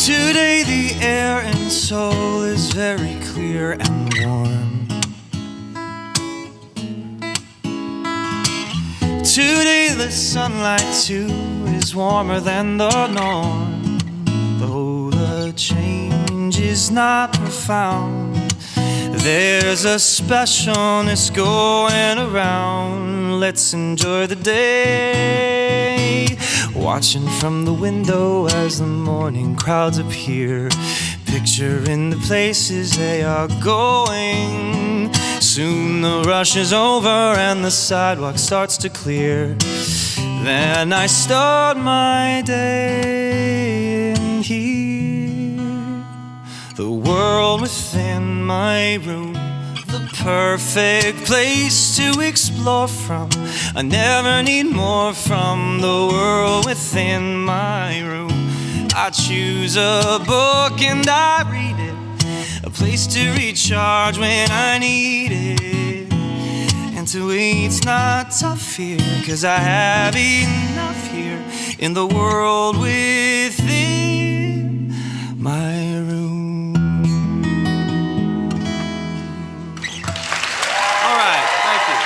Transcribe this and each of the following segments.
Today the air in Seoul is very clear and warm. Today the sunlight too is warmer than the norm. Though the change is not profound, there's a specialness going around. Let's enjoy the day, watching from the window as the morning crowds appear, picturing the places they are going. Soon the rush is over and the sidewalk starts to clear. Then I start my day in here, the world within my room, the perfect place to explore from. I never need more from the world within my room. I choose a book and I read it, a place to recharge when I need it. And to wait's not tough here, 'cause I have enough here in the world within my room. All right, thank you.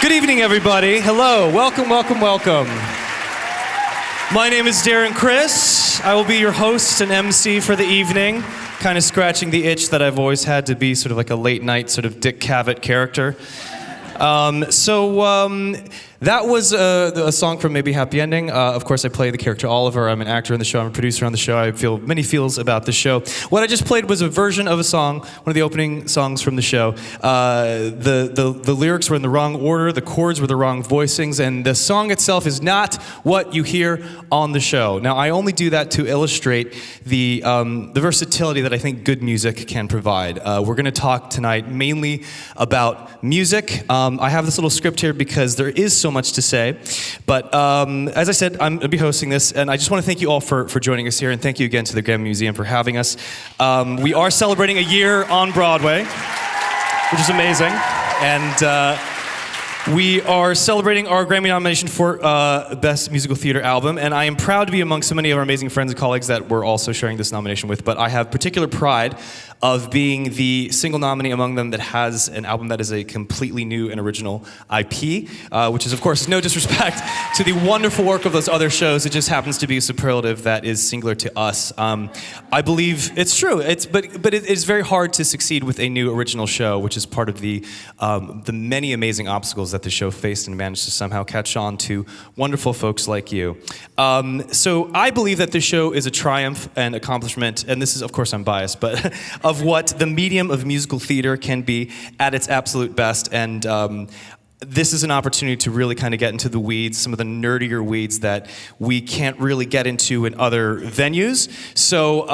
Good evening, everybody. Hello, welcome, welcome, welcome. My name is Darren Criss. I will be your host and MC for the evening, kind of scratching the itch that I've always had to be sort of like a late night sort of Dick Cavett character. That was a song from Maybe Happy Ending. Of course, I play the character Oliver. I'm an actor in the show. I'm a producer on the show. I feel many feels about the show. What I just played was a version of a song, one of the opening songs from the show. The lyrics were in the wrong order. The chords were the wrong voicings. And the song itself is not what you hear on the show. Now, I only do that to illustrate the versatility that I think good music can provide. We're going to talk tonight mainly about music. I have this little script here because there is so much to say, but as I said, I'm going to be hosting this, and I just want to thank you all for joining us here, and thank you again to the GRAMMY Museum for having us. We are celebrating a year on Broadway, which is amazing, and we are celebrating our Grammy nomination for Best Musical Theater Album, and I am proud to be among so many of our amazing friends and colleagues that we're also sharing this nomination with, but I have particular pride of being the single nominee among them that has an album that is a completely new and original IP, which is, of course, no disrespect to the wonderful work of those other shows. It just happens to be a superlative that is singular to us. I believe it's true, but it is very hard to succeed with a new original show, which is part of the many amazing obstacles that the show faced and managed to somehow catch on to wonderful folks like you. So I believe that this show is a triumph and accomplishment, and this is, of course, I'm biased, but of what the medium of musical theater can be at its absolute best. And this is an opportunity to really kind of get into the weeds, some of the nerdier weeds that we can't really get into in other venues. So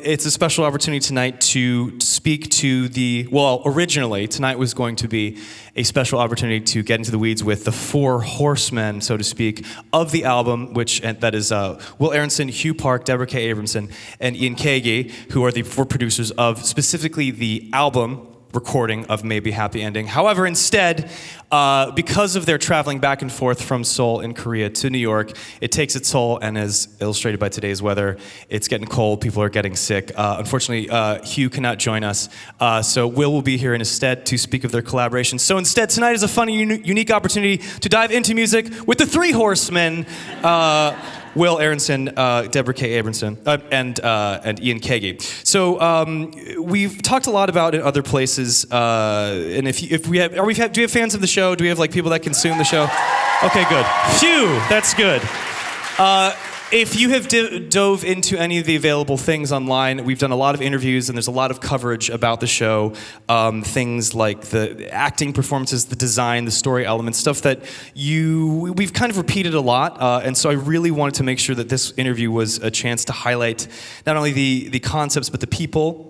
it's a special opportunity tonight to speak to originally, tonight was going to be a special opportunity to get into the weeds with the four horsemen, so to speak, of the album, that is Will Aronson, Hue Park, Deborah K, Abramson, and Ian Kagey, who are the four producers of specifically the album recording of Maybe Happy Ending. However, instead, because of their traveling back and forth from Seoul in Korea to New York, it takes its toll, and as illustrated by today's weather, it's getting cold, people are getting sick. Unfortunately, Hugh cannot join us, so Will be here in his stead to speak of their collaboration. So instead, tonight is a fun and unique opportunity to dive into music with the three horsemen, Will Aronson, Deborah K. Abramson, and Ian Kagey. So we've talked a lot about it in other places, and do we have fans of the show? Do we have like people that consume the show? Okay, good. Phew, that's good. If you have dove into any of the available things online, we've done a lot of interviews and there's a lot of coverage about the show. Things like the acting performances, the design, the story elements, stuff that we've kind of repeated a lot. And so I really wanted to make sure that this interview was a chance to highlight not only the concepts, but the people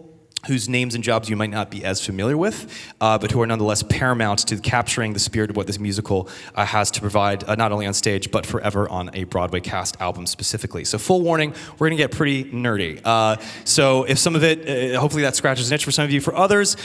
whose names and jobs you might not be as familiar with, but who are nonetheless paramount to capturing the spirit of what this musical has to provide, not only on stage, but forever on a Broadway cast album specifically. So full warning, we're gonna get pretty nerdy. So if some of it, hopefully that scratches an itch for some of you. For others,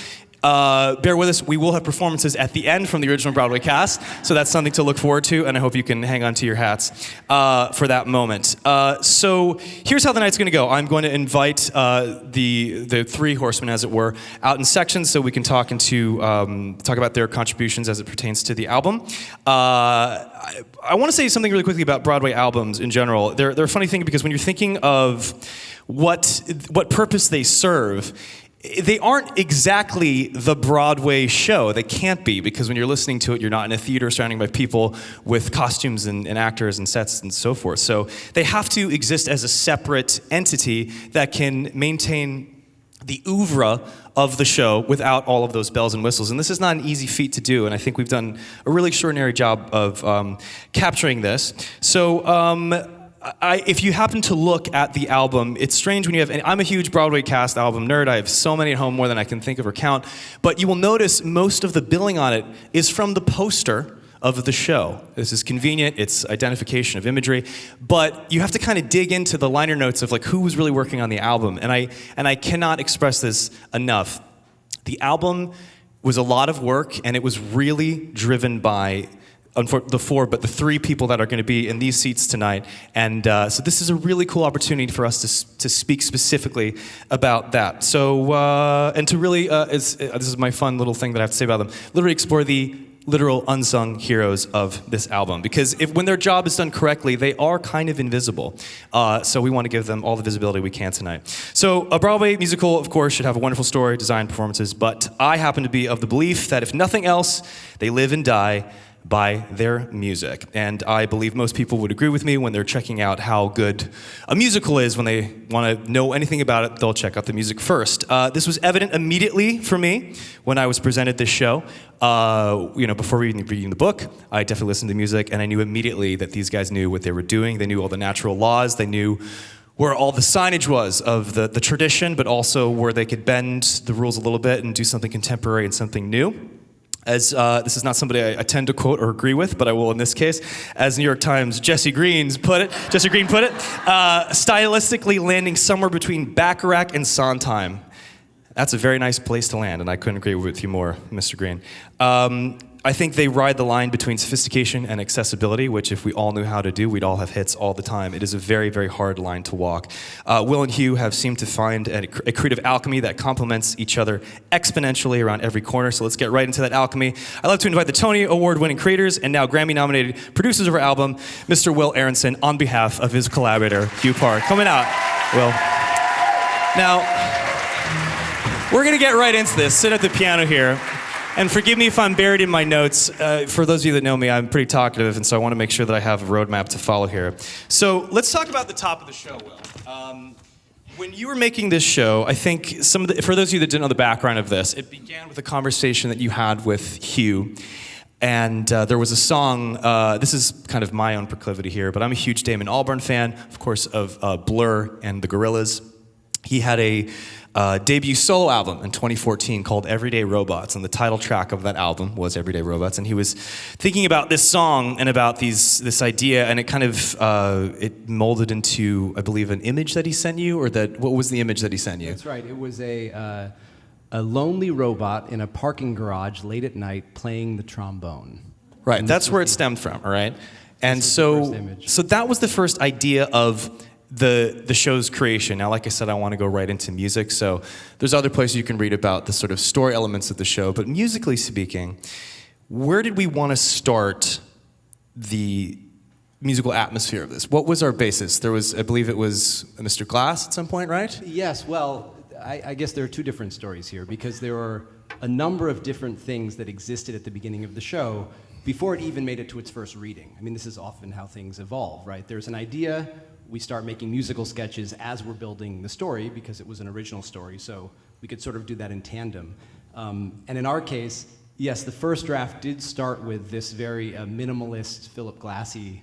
Bear with us. We will have performances at the end from the original Broadway cast, so that's something to look forward to, and I hope you can hang on to your hats for that moment. So here's how the night's going to go. I'm going to invite the three horsemen, as it were, out in sections so we can talk about their contributions as it pertains to the album. I want to say something really quickly about Broadway albums in general. They're a funny thing because when you're thinking of what purpose they serve, they aren't exactly the Broadway show. They can't be, because when you're listening to it, you're not in a theater surrounded by people with costumes and actors and sets and so forth. So they have to exist as a separate entity that can maintain the oeuvre of the show without all of those bells and whistles. And this is not an easy feat to do, and I think we've done a really extraordinary job of capturing this. So if you happen to look at the album, it's strange when you have, and I'm a huge Broadway cast album nerd, I have so many at home, more than I can think of or count, but you will notice most of the billing on it is from the poster of the show. This is convenient, it's identification of imagery, but you have to kind of dig into the liner notes of like who was really working on the album, and I cannot express this enough. The album was a lot of work, and it was really driven by the three people that are going to be in these seats tonight. And so this is a really cool opportunity for us to speak specifically about that. So, and to really, this is my fun little thing that I have to say about them, literally explore the literal unsung heroes of this album. Because when their job is done correctly, they are kind of invisible. So we want to give them all the visibility we can tonight. So a Broadway musical, of course, should have a wonderful story, design, performances, but I happen to be of the belief that if nothing else, they live and die by their music. And I believe most people would agree with me when they're checking out how good a musical is. When they want to know anything about it, they'll check out the music first. This was evident immediately for me when I was presented this show. Before reading the book, I definitely listened to the music, and I knew immediately that these guys knew what they were doing. They knew all the natural laws. They knew where all the signage was of the tradition, but also where they could bend the rules a little bit and do something contemporary and something new. As this is not somebody I tend to quote or agree with, but I will in this case. As New York Times Jesse Green put it, stylistically landing somewhere between Bacharach and Sondheim. That's a very nice place to land, and I couldn't agree with you more, Mr. Green. I think they ride the line between sophistication and accessibility, which if we all knew how to do, we'd all have hits all the time. It is a very, very hard line to walk. Will and Hugh have seemed to find a creative alchemy that complements each other exponentially around every corner, so let's get right into that alchemy. I'd love to invite the Tony Award-winning creators and now Grammy-nominated producers of our album, Mr. Will Aronson, on behalf of his collaborator, Hue Park. Coming out, Will. Now, we're gonna get right into this. Sit at the piano here. And forgive me if I'm buried in my notes. For those of you that know me, I'm pretty talkative, and so I want to make sure that I have a roadmap to follow here. So let's talk about the top of the show, Will. When you were making this show, I think for those of you that didn't know the background of this, it began with a conversation that you had with Hugh. And there was a song, this is kind of my own proclivity here, but I'm a huge Damon Albarn fan, of course, of Blur and the Gorillaz. He had a debut solo album in 2014 called Everyday Robots, and the title track of that album was Everyday Robots, and he was thinking about this song and about this idea, and it kind of it molded into, I believe, an image that he sent you, or what was the image that he sent you? That's right. It was a lonely robot in a parking garage late at night playing the trombone. Right, and that's where it stemmed from, all right? And so that was the first idea of the show's creation. Now, like I said, I want to go right into music, so there's other places you can read about the sort of story elements of the show, but musically speaking, where did we want to start the musical atmosphere of this? What was our basis? There was, I believe it was Mr. Glass at some point, right? Yes, well, I guess there are two different stories here, because there are a number of different things that existed at the beginning of the show before it even made it to its first reading. I mean, this is often how things evolve, right? There's an idea, we start making musical sketches as we're building the story, because it was an original story, so we could sort of do that in tandem. And in our case, yes, the first draft did start with this very minimalist, Philip Glassy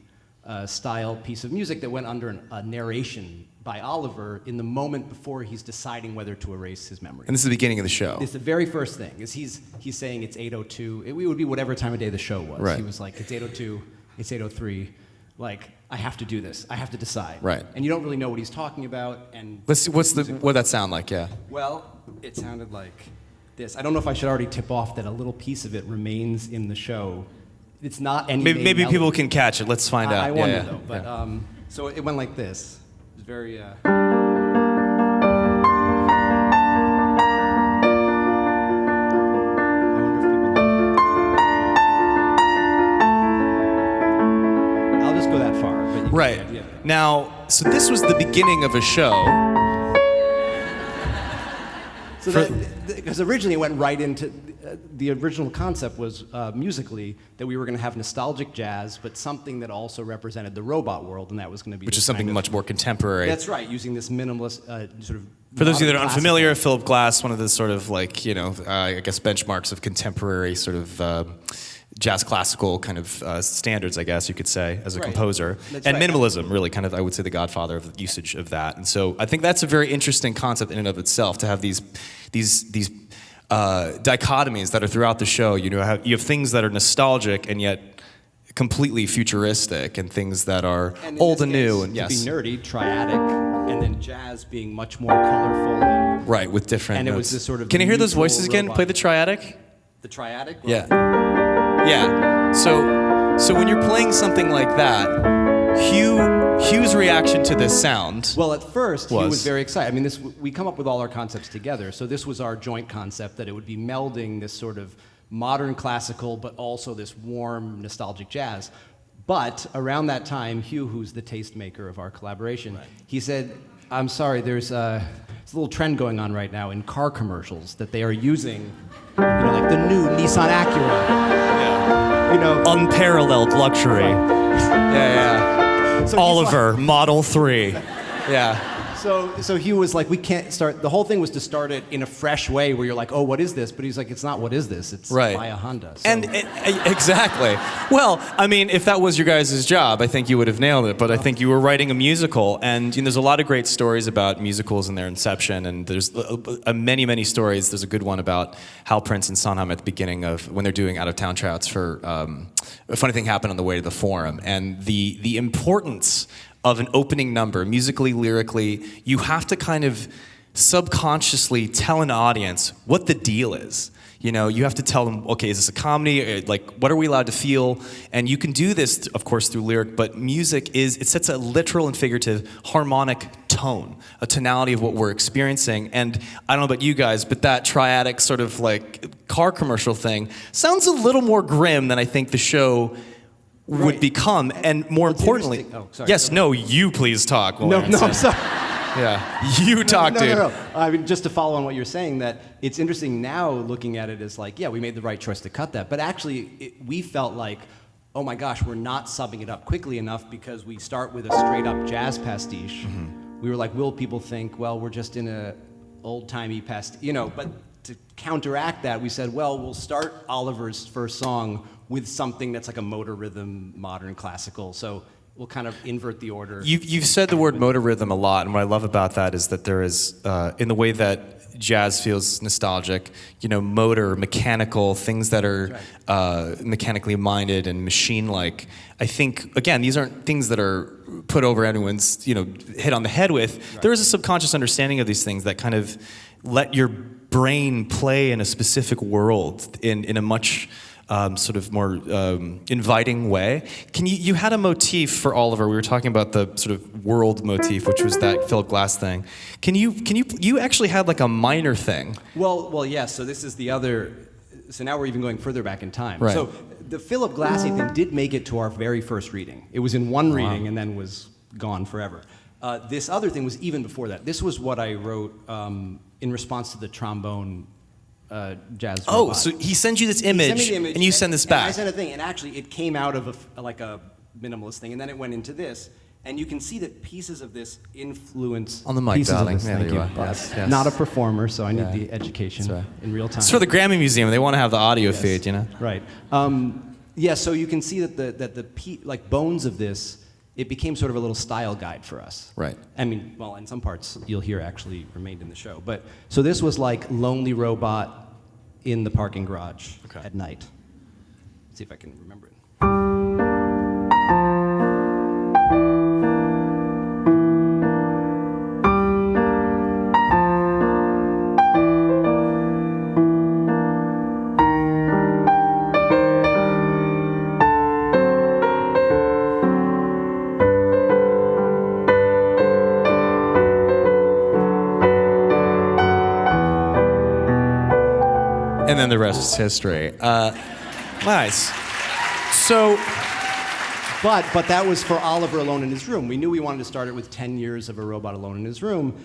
style piece of music that went under a narration by Oliver in the moment before he's deciding whether to erase his memory. And this is the beginning of the show. It's the very first thing, is he's saying it's 8:02. It would be whatever time of day the show was. Right. He was like, it's 8:02, it's 8:03. Like, I have to do this. I have to decide. Right. And you don't really know what he's talking about. And Let's see, what did that sound like? Yeah. Well, it sounded like this. I don't know if I should already tip off that a little piece of it remains in the show. It's not any. Maybe people can catch it. Let's find out. I wonder though. But so it went like this. It's very. Go that far. But right. Now, so this was the beginning of a show. So because originally it went right into, the original concept was musically that we were going to have nostalgic jazz, but something that also represented the robot world, and that was going to be which is something much more contemporary. That's right, using this minimalist sort of. For those of you that are unfamiliar, Philip Glass, one of the sort of like, I guess benchmarks of contemporary sort of jazz classical kind of standards, I guess you could say, as a composer. That's and right. Minimalism, really kind of, I would say, the godfather of the usage of that. And so I think that's a very interesting concept in and of itself, to have these dichotomies that are throughout the show. You have things that are nostalgic and yet completely futuristic, and things that are old and new. And to be nerdy, triadic, and then jazz being much more colorful. And, right, with different and notes. it was this sort of. Can you hear those voices again? Robot. Play the triadic. The triadic? Yeah. Yeah. So when you're playing something like that, Hue's reaction to this sound. Well, at first he was very excited. I mean, we come up with all our concepts together. So this was our joint concept, that it would be melding this sort of modern classical, but also this warm, nostalgic jazz. But around that time, Hue, who's the tastemaker of our collaboration, he said, "I'm sorry, there's a little trend going on right now in car commercials that they are using, like the new Nissan Acura." Yeah. Unparalleled luxury. Yeah. So Oliver, Model 3. Yeah. So Hugh was like, we can't start. The whole thing was to start it in a fresh way, where you're like, oh, what is this? But he's like, it's not what is this? It's buy a Honda. So. And exactly. Well, I mean, if that was your guys' job, I think you would have nailed it. But I think you were writing a musical, and there's a lot of great stories about musicals and their inception. And there's many, many stories. There's a good one about Hal Prince and Sondheim at the beginning of when they're doing out-of-town tryouts for a funny thing happened on the way to the Forum, and the importance of an opening number, musically, lyrically. You have to kind of subconsciously tell an audience what the deal is. You have to tell them, okay, is this a comedy? Like, what are we allowed to feel? And you can do this, of course, through lyric, but music it sets a literal and figurative harmonic tone, a tonality of what we're experiencing. And I don't know about you guys, but that triadic sort of like car commercial thing sounds a little more grim than I think the show would become, and more importantly, you please talk. No, I'm sorry. Yeah, you talk, dude. No. I mean, just to follow on what you're saying, that it's interesting now looking at it as like, yeah, we made the right choice to cut that, but actually, we felt like, oh my gosh, we're not subbing it up quickly enough because we start with a straight up jazz pastiche. Mm-hmm. We were like, will people think, well, we're just in a old timey pastiche, But to counteract that, we said, well, we'll start Oliver's first song with something that's like a motor rhythm, modern classical. So we'll kind of invert the order. You've said the word motor rhythm a lot, and what I love about that is that there is, in the way that jazz feels nostalgic, motor, mechanical, things that are mechanically minded and machine-like. I think, again, these aren't things that are put over anyone's, hit on the head with. Right. There is a subconscious understanding of these things that kind of let your brain play in a specific world in a much sort of more inviting way. You had a motif for Oliver. We were talking about the sort of world motif, which was that Philip Glass thing. You actually had like a minor thing. Well, yes. So this is the other. So now we're even going further back in time. Right. So the Philip Glassy thing did make it to our very first reading. It was in one reading and then was gone forever. This other thing was even before that. This was what I wrote in response to the trombone jazz robot. Oh, so he sends you this image, and you send this back. And I sent a thing, and actually it came out of a minimalist thing, and then it went into this. And you can see that pieces of this influence on the mic, pieces darling. Of this. Yeah, Thank you. Yes. Not a performer, so I need the education in real time. It's for the Grammy Museum. They want to have the audio feed, Right. So you can see that the bones of this, it became sort of a little style guide for us. Right. I mean, well, in some parts you'll hear actually remained in the show. But so this was like Lonely Robot in the parking garage at night. Let's see if I can remember it. And then the rest is history. Nice. So, But that was for Oliver alone in his room. We knew we wanted to start it with 10 years of a robot alone in his room.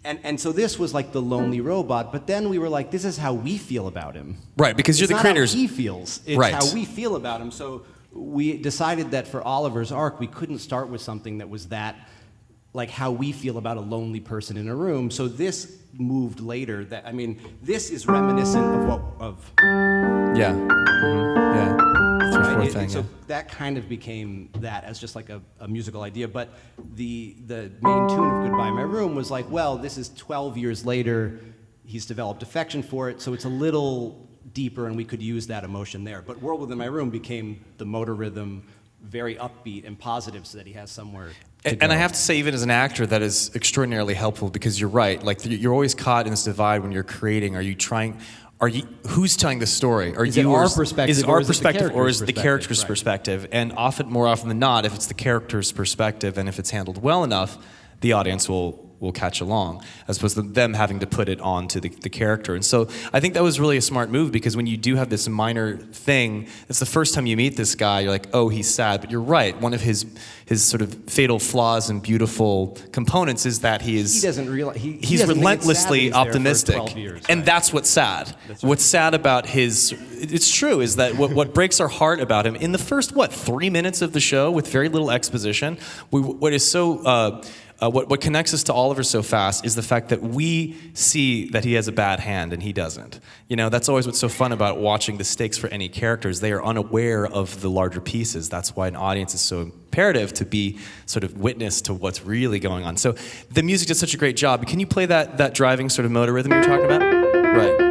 And so this was like the lonely robot, but then we were like, this is how we feel about him. right, because you're It's the not creators. how he feels. It's Right. how we feel about him. So we decided that for Oliver's arc, we couldn't start with something that was that, like how we feel about a lonely person in a room. So this moved later. This is reminiscent of Yeah. Mhm. Yeah. Three, four right? thing, So yeah. that kind of became that as just like a musical idea. But the main tune of Goodbye My Room was like, well, this is 12 years later. He's developed affection for it, so it's a little deeper, and we could use that emotion there. But World Within My Room became the motor rhythm, very upbeat and positive, so that he has somewhere to go. And I have to say, even as an actor, that is extraordinarily helpful because you're right. Like you're always caught in this divide when you're creating. Who's telling the story? Is it our perspective Is it or our is it the perspective or is it the character's character's perspective? perspective? And more often than not, if it's the character's perspective and if it's handled well enough, the audience will catch along, as opposed to them having to put it on to the character. And so I think that was really a smart move, because when you do have this minor thing, it's the first time you meet this guy, you're like, oh, he's sad. But you're right, one of his sort of fatal flaws and beautiful components is that he doesn't realize he's doesn't think it's sad that relentlessly he's there for optimistic. 12 years, and right. that's what's sad. That's right. What's sad about it's true, is that what breaks our heart about him in the first 3 minutes of the show with very little exposition, what connects us to Oliver so fast is the fact that we see that he has a bad hand and he doesn't. That's always what's so fun about watching the stakes for any characters. They are unaware of the larger pieces. That's why an audience is so imperative to be sort of witness to what's really going on. So the music does such a great job. Can you play that driving sort of motor rhythm you were talking about? Right.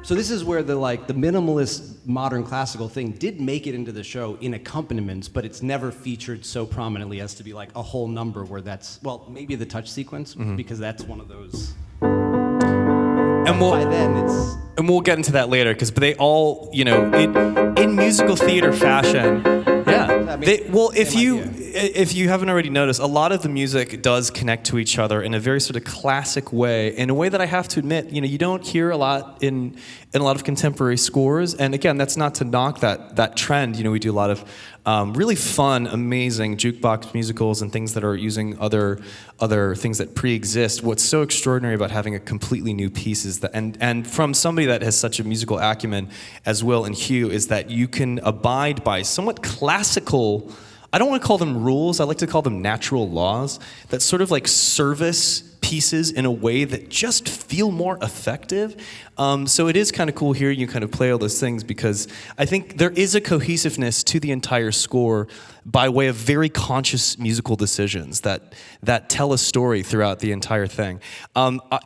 So this is where the minimalist modern classical thing did make it into the show in accompaniments, but it's never featured so prominently as to be like a whole number where that's, well, maybe the touch sequence, because that's one of those. And By then it's... And we'll get into that later, because they all, in musical theater fashion, yeah. If you haven't already noticed, a lot of the music does connect to each other in a very sort of classic way, in a way that I have to admit, you don't hear a lot in a lot of contemporary scores. And again, that's not to knock that trend. We do a lot of really fun, amazing jukebox musicals and things that are using other things that pre-exist. What's so extraordinary about having a completely new piece is that, and from somebody that has such a musical acumen as Will and Hugh, is that you can abide by somewhat classical, I don't want to call them rules, I like to call them natural laws, that sort of like service pieces in a way that just feel more effective. So it is kind of cool hearing you kind of play all those things, because I think there is a cohesiveness to the entire score by way of very conscious musical decisions that tell a story throughout the entire thing.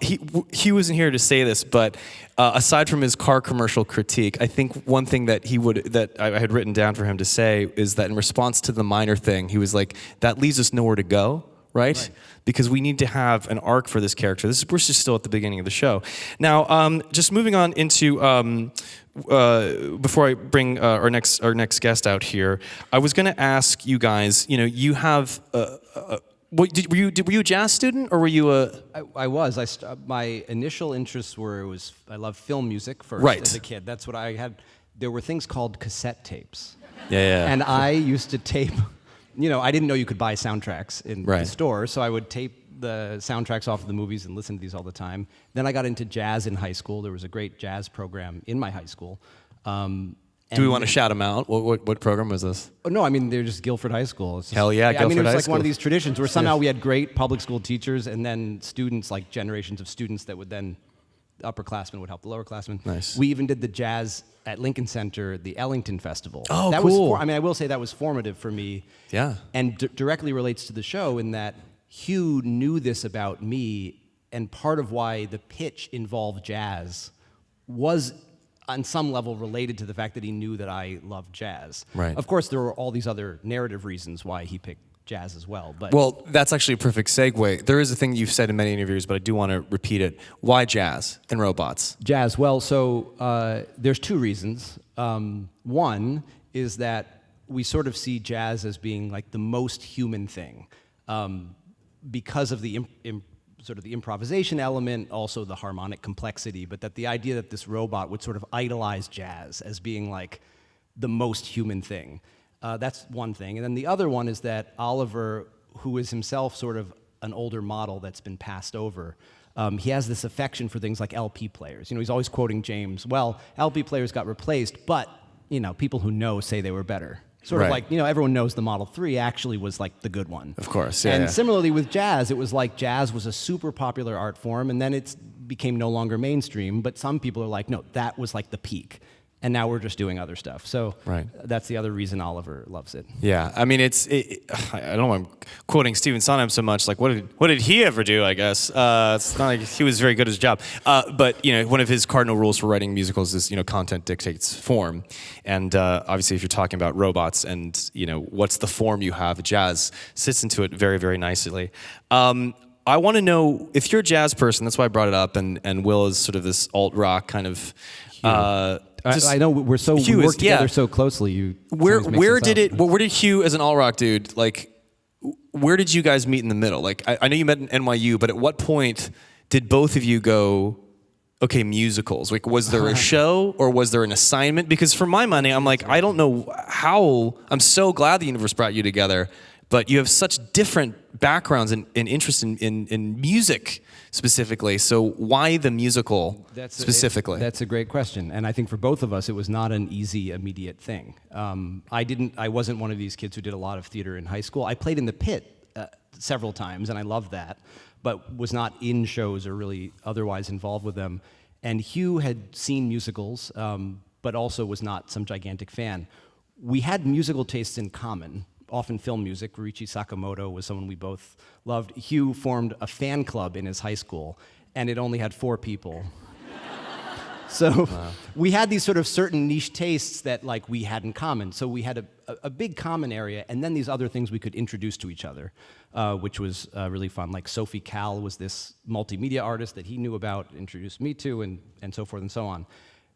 He wasn't here to say this, but aside from his car commercial critique, I think one thing that I had written down for him to say is that in response to the minor thing, he was like, that leaves us nowhere to go. Right? Because we need to have an arc for this character. We're just still at the beginning of the show. Now, just moving on into before I bring our next guest out here, I was going to ask you guys. You have were you a jazz student, or were you a? I was. My initial interests were I loved film music first as a kid. That's what I had. There were things called cassette tapes. Yeah. And I used to tape. I didn't know you could buy soundtracks in the store, so I would tape the soundtracks off of the movies and listen to these all the time. Then I got into jazz in high school. There was a great jazz program in my high school. Do we want to shout them out? What program was this? Oh, no, they're just Guilford High School. Hell yeah, Guilford High School. It was like one of these traditions where somehow we had great public school teachers, and then students, like generations of students that would then, the upperclassmen would help the lowerclassmen. Nice. We even did the jazz at Lincoln Center, the Ellington Festival. Oh, that cool. I will say that was formative for me. Yeah. And directly relates to the show in that Hugh knew this about me, and part of why the pitch involved jazz was on some level related to the fact that he knew that I loved jazz. Right. Of course, there were all these other narrative reasons why he picked jazz as well. But well, that's actually a perfect segue. There is a thing you've said in many interviews, but I do want to repeat it. Why jazz and robots? Jazz, well, so there's two reasons. One is that we sort of see jazz as being like the most human thing because of the sort of the improvisation element, also the harmonic complexity, but that the idea that this robot would sort of idolize jazz as being like the most human thing. That's one thing. And then the other one is that Oliver, who is himself sort of an older model that's been passed over, he has this affection for things like LP players. You know, he's always quoting James, well, LP players got replaced, but, you know, people who know say they were better. Sort of like, you know, everyone knows the Model 3 actually was like the good one. Of course, yeah. And similarly with jazz, it was like jazz was a super popular art form, and then it became no longer mainstream, but some people are like, no, that was like the peak. And now we're just doing other stuff. So that's the other reason Oliver loves it. Yeah, I mean, I don't know why I'm quoting Stephen Sondheim so much. Like, what did he ever do, I guess? It's not like he was very good at his job. But, you know, one of his cardinal rules for writing musicals is, you know, content dictates form. And obviously, if you're talking about robots and, you know, what's the form you have, jazz sits into it very, very nicely. I want to know, if you're a jazz person, that's why I brought it up, and Will is sort of this alt-rock kind of... I know we work together so closely. Where did Hue, as an all rock dude, like, where did you guys meet in the middle? Like, I know you met in NYU, but at what point did both of you go, okay, musicals? Like, was there a show or was there an assignment? Because for my money, I'm like, I don't know how. I'm so glad the universe brought you together, but you have such different backgrounds and interest in music specifically. So why the musical specifically? That's a great question. And I think for both of us, it was not an easy, immediate thing. I wasn't one of these kids who did a lot of theater in high school. I played in the pit several times, and I loved that, but was not in shows or really otherwise involved with them. And Hugh had seen musicals, but also was not some gigantic fan. We had musical tastes in common. Often film music. Ryuichi Sakamoto was someone we both loved. Hugh formed a fan club in his high school, and it only had 4 people. So we had these sort of certain niche tastes that like we had in common. So we had a big common area, and then these other things we could introduce to each other, which was really fun. Like Sophie Cal was this multimedia artist that he knew about, introduced me to, and so forth and so on.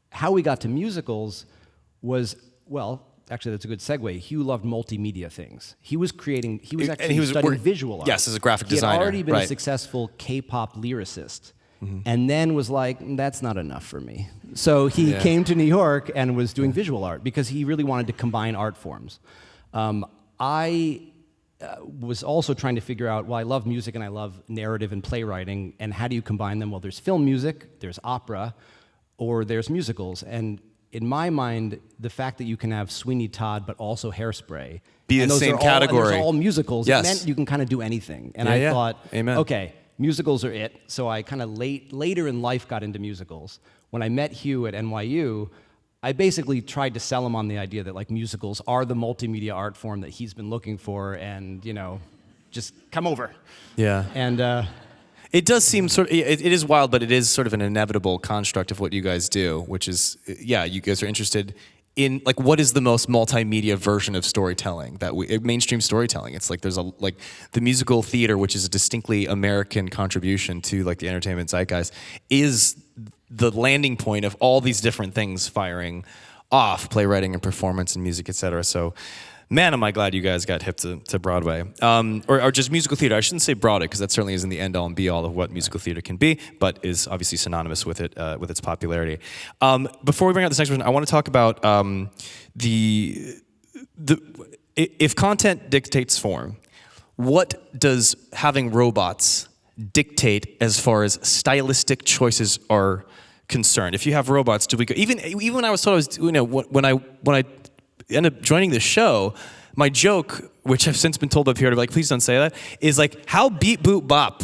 How we got to musicals was, well, actually, that's a good segue. Hugh loved multimedia things. He was studying visual art. Yes, as a graphic designer. He had already been a successful K-pop lyricist, and then was like, that's not enough for me. So he came to New York and was doing visual art because he really wanted to combine art forms. I was also trying to figure out, well, I love music and I love narrative and playwriting, and how do you combine them? Well, there's film music, there's opera, or there's musicals, and in my mind, the fact that you can have Sweeney Todd but also Hairspray, be in the same category, and those are all musicals, yes, it meant you can kind of do anything. And I thought, okay, musicals are it. So I kind of later in life got into musicals. When I met Hugh at NYU, I basically tried to sell him on the idea that like musicals are the multimedia art form that he's been looking for, and you know, just come over. Yeah. And it does seem it is wild, but it is sort of an inevitable construct of what you guys do, which is, you guys are interested in, like, what is the most multimedia version of storytelling mainstream storytelling. It's like there's the musical theater, which is a distinctly American contribution to like the entertainment zeitgeist, is the landing point of all these different things firing off: playwriting and performance and music, etc. So, man, am I glad you guys got hip to Broadway. Or just musical theater. I shouldn't say Broadway, because that certainly isn't the end-all and be-all of what musical theater can be, but is obviously synonymous with it, with its popularity. Before we bring out this next person, I want to talk about if content dictates form, what does having robots dictate as far as stylistic choices are concerned? If you have robots, do we go... Even when I was told when I ended up joining the show, my joke, which I've since been told up here to be like, please don't say that, is like, how beep boop bop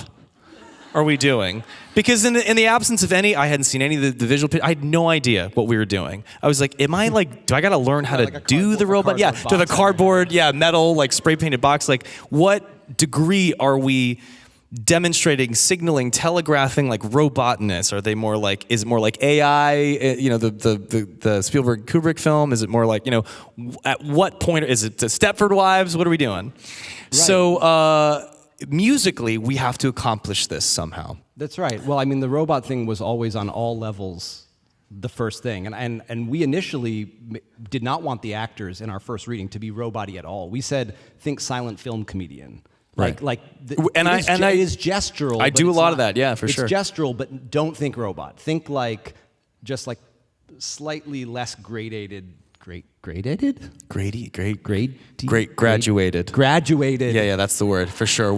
are we doing? Because in the absence of any, I hadn't seen any of the visual, I had no idea what we were doing. I was like, do I gotta learn how to do the robot? Yeah, to the cardboard, metal, like spray painted box. Like, what degree are we demonstrating, signaling, telegraphing like robotness? Are they more like, is it more like AI, the Spielberg Kubrick film? Is it more like, at what point, is it the Stepford Wives? What are we doing? Right. So musically, we have to accomplish this somehow. That's right. Well, I mean, the robot thing was always on all levels the first thing. And we initially did not want the actors in our first reading to be robot-y at all. We said, think silent film comedian. Right. It is gestural. I but do a it's lot not- of that, yeah, for sure. It's gestural, but don't think robot. Think like just like slightly less gradated. Graduated. Graduated. Yeah, that's the word for sure.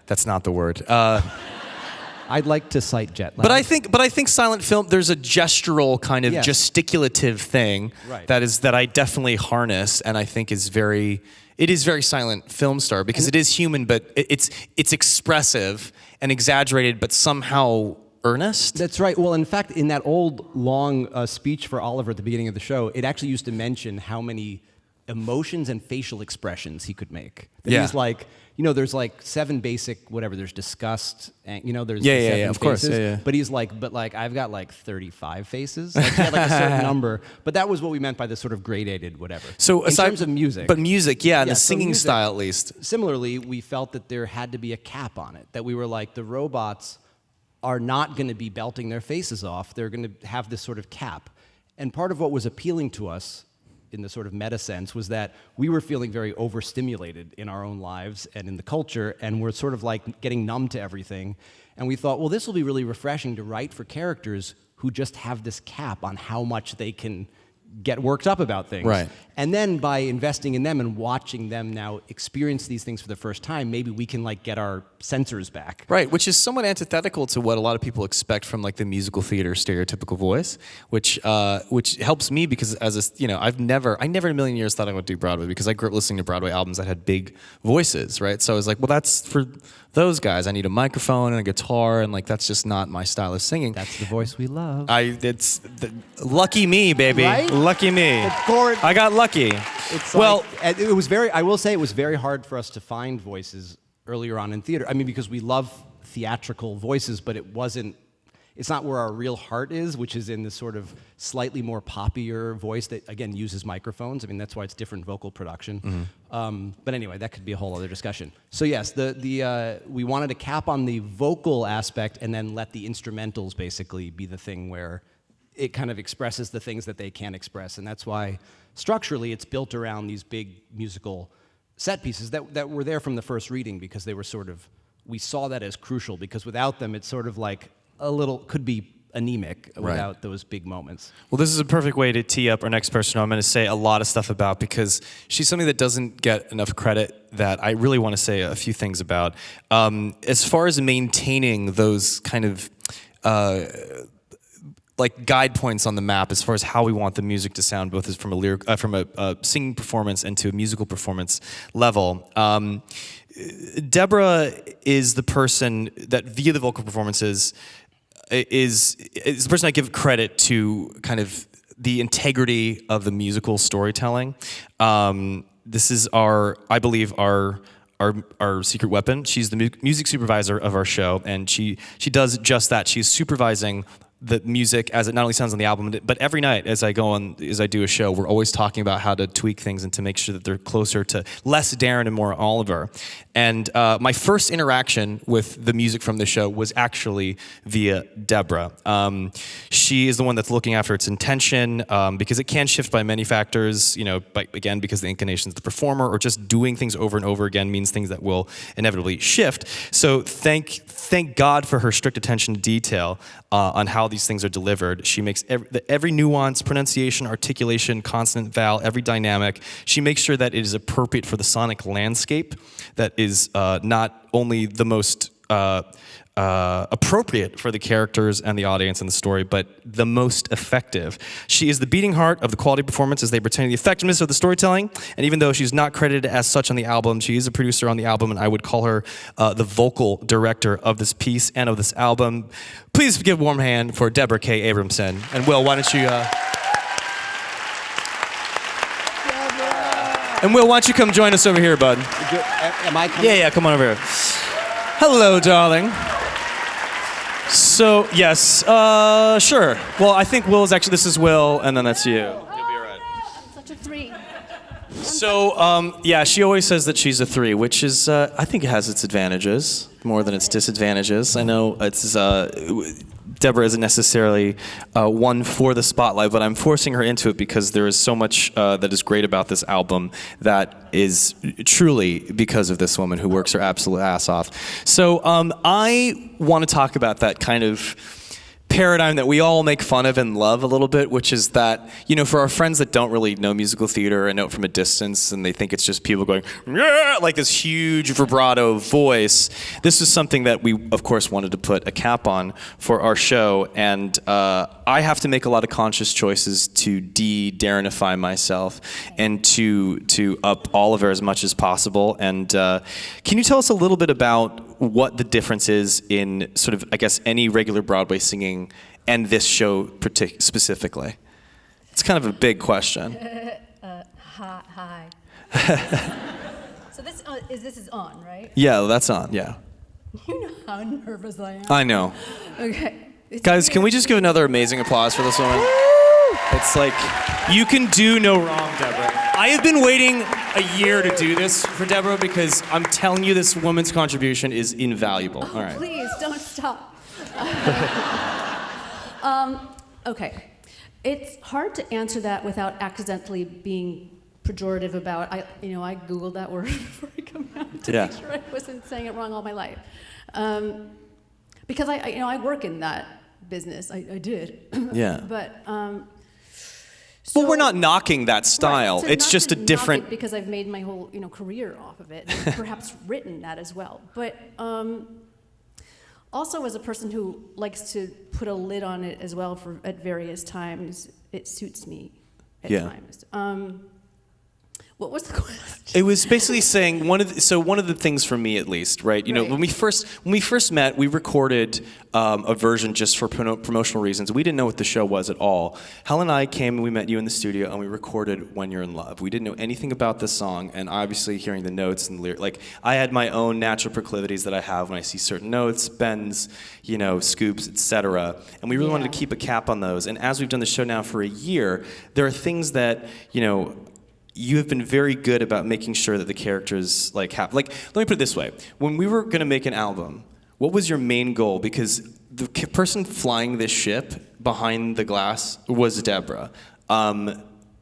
That's not the word. I'd like to cite jet lag. But I think silent film. There's a gestural kind of Yes. gesticulative thing Right. that I definitely harness, and I think is very silent film star because it is human, but it's expressive and exaggerated, but somehow earnest. That's right. Well, in fact, in that old long speech for Oliver at the beginning of the show, it actually used to mention how many emotions and facial expressions he could make. That Yeah. He's like, there's like 7 basic whatever. There's disgust, and there's Yeah, the yeah, 7 yeah, of course, faces. yeah. But he's like, I've got like 35 faces. Like, he had like a certain number. But that was what we meant by the sort of gradated whatever. So in terms of music, but music, yeah, and Yeah, the so singing music- style at least. Similarly, we felt that there had to be a cap on it. That we were like, the robots are not going to be belting their faces off. They're going to have this sort of cap. And part of what was appealing to us in the sort of meta sense was that we were feeling very overstimulated in our own lives and in the culture, and we're sort of like getting numb to everything. And we thought, well, this will be really refreshing to write for characters who just have this cap on how much they can get worked up about things. Right. And then by investing in them and watching them now experience these things for the first time, maybe we can like get our sensors back. Right, which is somewhat antithetical to what a lot of people expect from like the musical theater stereotypical voice, which helps me because I never in a million years thought I would do Broadway because I grew up listening to Broadway albums that had big voices, right? So I was like, well, that's for those guys. I need a microphone and a guitar, and like that's just not my style of singing. That's the voice we love. Lucky me, baby. Right? Lucky me. It's gorgeous. I got lucky. It's well, and it was very. I will say it was very hard for us to find voices earlier on in theater. I mean, because we love theatrical voices, but it wasn't. It's not where our real heart is, which is in this sort of slightly more poppier voice that again uses microphones. I mean, that's why it's different vocal production. But anyway, that could be a whole other discussion. So yes, we wanted to cap on the vocal aspect and then let the instrumentals basically be the thing where it kind of expresses the things that they can't express, and that's why structurally it's built around these big musical set pieces that were there from the first reading because they were sort of, we saw that as crucial because without them it's sort of like could be anemic without those big moments. Well, this is a perfect way to tee up our next person who I'm going to say a lot of stuff about because she's something that doesn't get enough credit that I really want to say a few things about. As far as maintaining those kind of like guide points on the map as far as how we want the music to sound, both as from a singing performance and to a musical performance level. Deborah is the person that via the vocal performances is the person I give credit to kind of the integrity of the musical storytelling. This is I believe our secret weapon. She's the music supervisor of our show, and she does just that. She's supervising the music as it not only sounds on the album, but every night as I do a show, we're always talking about how to tweak things and to make sure that they're closer to less Darren and more Oliver. And my first interaction with the music from the show was actually via Deborah. She is the one that's looking after its intention because it can shift by many factors, again, because the inclinations of the performer or just doing things over and over again means things that will inevitably shift. So thank God for her strict attention to detail on how these things are delivered. She makes every nuance, pronunciation, articulation, consonant, vowel, every dynamic. She makes sure that it is appropriate for the sonic landscape that is not only the most appropriate for the characters and the audience and the story, but the most effective. She is the beating heart of the quality performance as they pertain to the effectiveness of the storytelling, and even though she's not credited as such on the album, she is a producer on the album, and I would call her the vocal director of this piece and of this album. Please give a warm hand for Deborah K. Abramson. And Will, why don't you... And Will, why don't you come join us over here, bud? Am I coming? Yeah, come on over here. Hello, darling. So, yes, sure. Well, I think Will is actually, this is Will, and then that's you. You'll be all right. I'm such a 3. So, she always says that she's a 3, which is, I think it has its advantages more than its disadvantages. I know it's Deborah isn't necessarily one for the spotlight, but I'm forcing her into it because there is so much that is great about this album that is truly because of this woman who works her absolute ass off. So I want to talk about that kind of paradigm that we all make fun of and love a little bit, which is that, you know, for our friends that don't really know musical theater and know it from a distance and they think it's just people going, yeah, like this huge vibrato voice, this is something that we, of course, wanted to put a cap on for our show. And I have to make a lot of conscious choices to de-Darrenify myself and to up Oliver as much as possible. And can you tell us a little bit about what the difference is in sort of, I guess, any regular Broadway singing and this show specifically? It's kind of a big question. Hi. So this is on, right? Yeah, that's on, yeah. You know how nervous I am. I know. Okay. Guys, can we just give another amazing applause for this woman? It's like, you can do no wrong, Deborah. I have been waiting a year to do this for Deborah because I'm telling you this woman's contribution is invaluable. All right. Please, don't stop. Okay. It's hard to answer that without accidentally being pejorative about, I Googled that word before I come out to make sure I wasn't saying it wrong all my life. Because I work in that business. I did. Yeah. But Well, we're not knocking that style. Right. So it's not just to a different. knock it because I've made my whole career off of it, and perhaps written that as well. But also, as a person who likes to put a lid on it as well at various times, it suits me at times. What was the question? It was basically saying one of the things for me at least, right? You know, when we first met, we recorded a version just for promotional reasons. We didn't know what the show was at all. Helen and I came and we met you in the studio and we recorded "When You're in Love." We didn't know anything about the song, and obviously hearing the notes and the lyrics, like I had my own natural proclivities that I have when I see certain notes, bends, scoops, etc. And we really wanted to keep a cap on those. And as we've done the show now for a year, there are things that you have been very good about making sure that the characters have. Let me put it this way: when we were going to make an album, what was your main goal? Because the person flying this ship behind the glass was Deborah.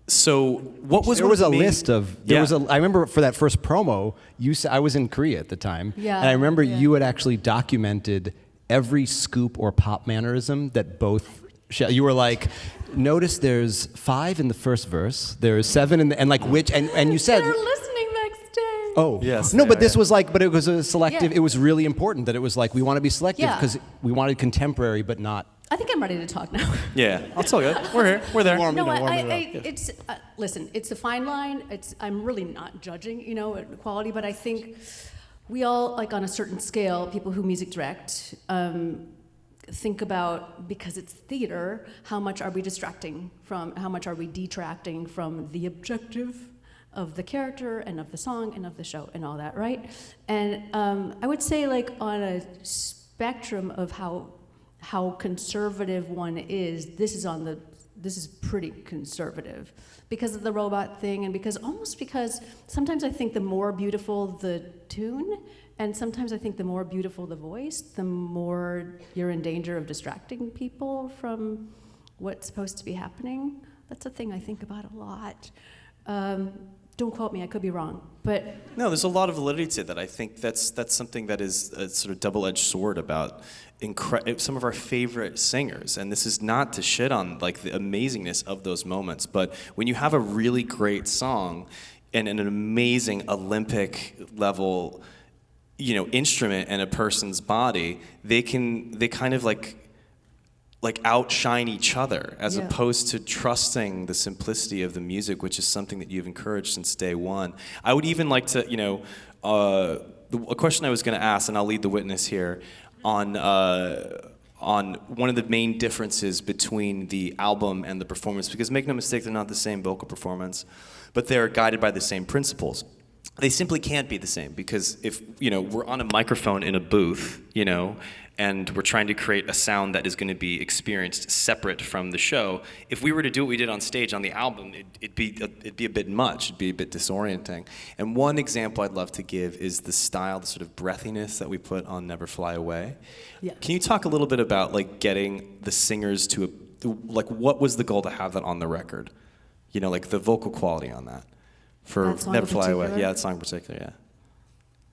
So what was there was a main... list of I remember for that first promo, you said I was in Korea at the time, and I remember you had actually documented every scoop or pop mannerism that both. You were like, notice there's 5 in the first verse, there's 7 in the, and you said. They're listening backstage. Oh, yes. No, but this was but it was a selective, it was really important that it was we want to be selective because we wanted contemporary but not. I think I'm ready to talk now. Yeah, it's all good. We're here, we're there. It's, listen, it's a fine line. I'm really not judging, quality, but I think we all, on a certain scale, people who music direct, think about, because it's theater, how much are we detracting from the objective of the character and of the song and of the show and all that, right? And I would say on a spectrum of how conservative one is, this is pretty conservative because of the robot thing and because sometimes I think the more beautiful the tune, and sometimes I think the more beautiful the voice, the more you're in danger of distracting people from what's supposed to be happening. That's a thing I think about a lot. Don't quote me, I could be wrong. But no, there's a lot of validity to that. I think that's something that is a sort of double-edged sword about some of our favorite singers. And this is not to shit on the amazingness of those moments, but when you have a really great song and an amazing Olympic level instrument in a person's body, they kind of outshine each other as opposed to trusting the simplicity of the music, which is something that you've encouraged since day one. I would even like to, a question I was going to ask, and I'll lead the witness here, on one of the main differences between the album and the performance, because make no mistake, they're not the same vocal performance, but they're guided by the same principles. they simply can't be the same, because if, we're on a microphone in a booth, and we're trying to create a sound that is going to be experienced separate from the show, if we were to do what we did on stage on the album, it'd be a bit much, it'd be a bit disorienting. And one example I'd love to give is the style, the sort of breathiness that we put on Never Fly Away. Yeah. Can you talk a little bit about like getting the singers to what was the goal to have that on the record? Like the vocal quality on that for That song Never in Fly Away. particular? Yeah, that song in particular, yeah.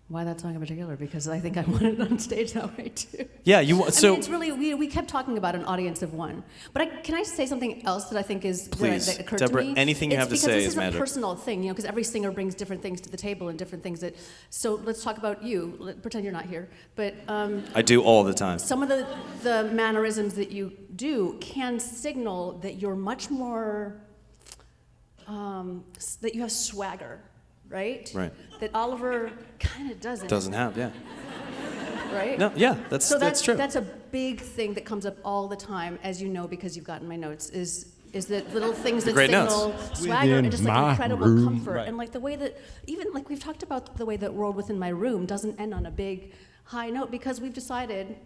Why that song in particular? Because I think I want it on stage that way too. Yeah, I mean, it's really, we kept talking about an audience of one. But can I say something else that I think is Please, that occurred Deborah, to me? anything you have to say is magic. It's because this is a personal thing, because every singer brings different things to the table and different things that. So let's talk about you. Pretend you're not here, but. I do all the time. Some of the mannerisms that you do can signal that you're much more. That you have swagger. Right? Right. That Oliver kind of doesn't. Doesn't have, yeah. Right? No, yeah, that's true. That's a big thing that comes up all the time, as you know, because you've gotten my notes, is that little things that great signal notes. swagger and just like my incredible room. comfort. Right. And like the way that, even like we've talked about the way that World Within My Room doesn't end on a big high note, because we've decided,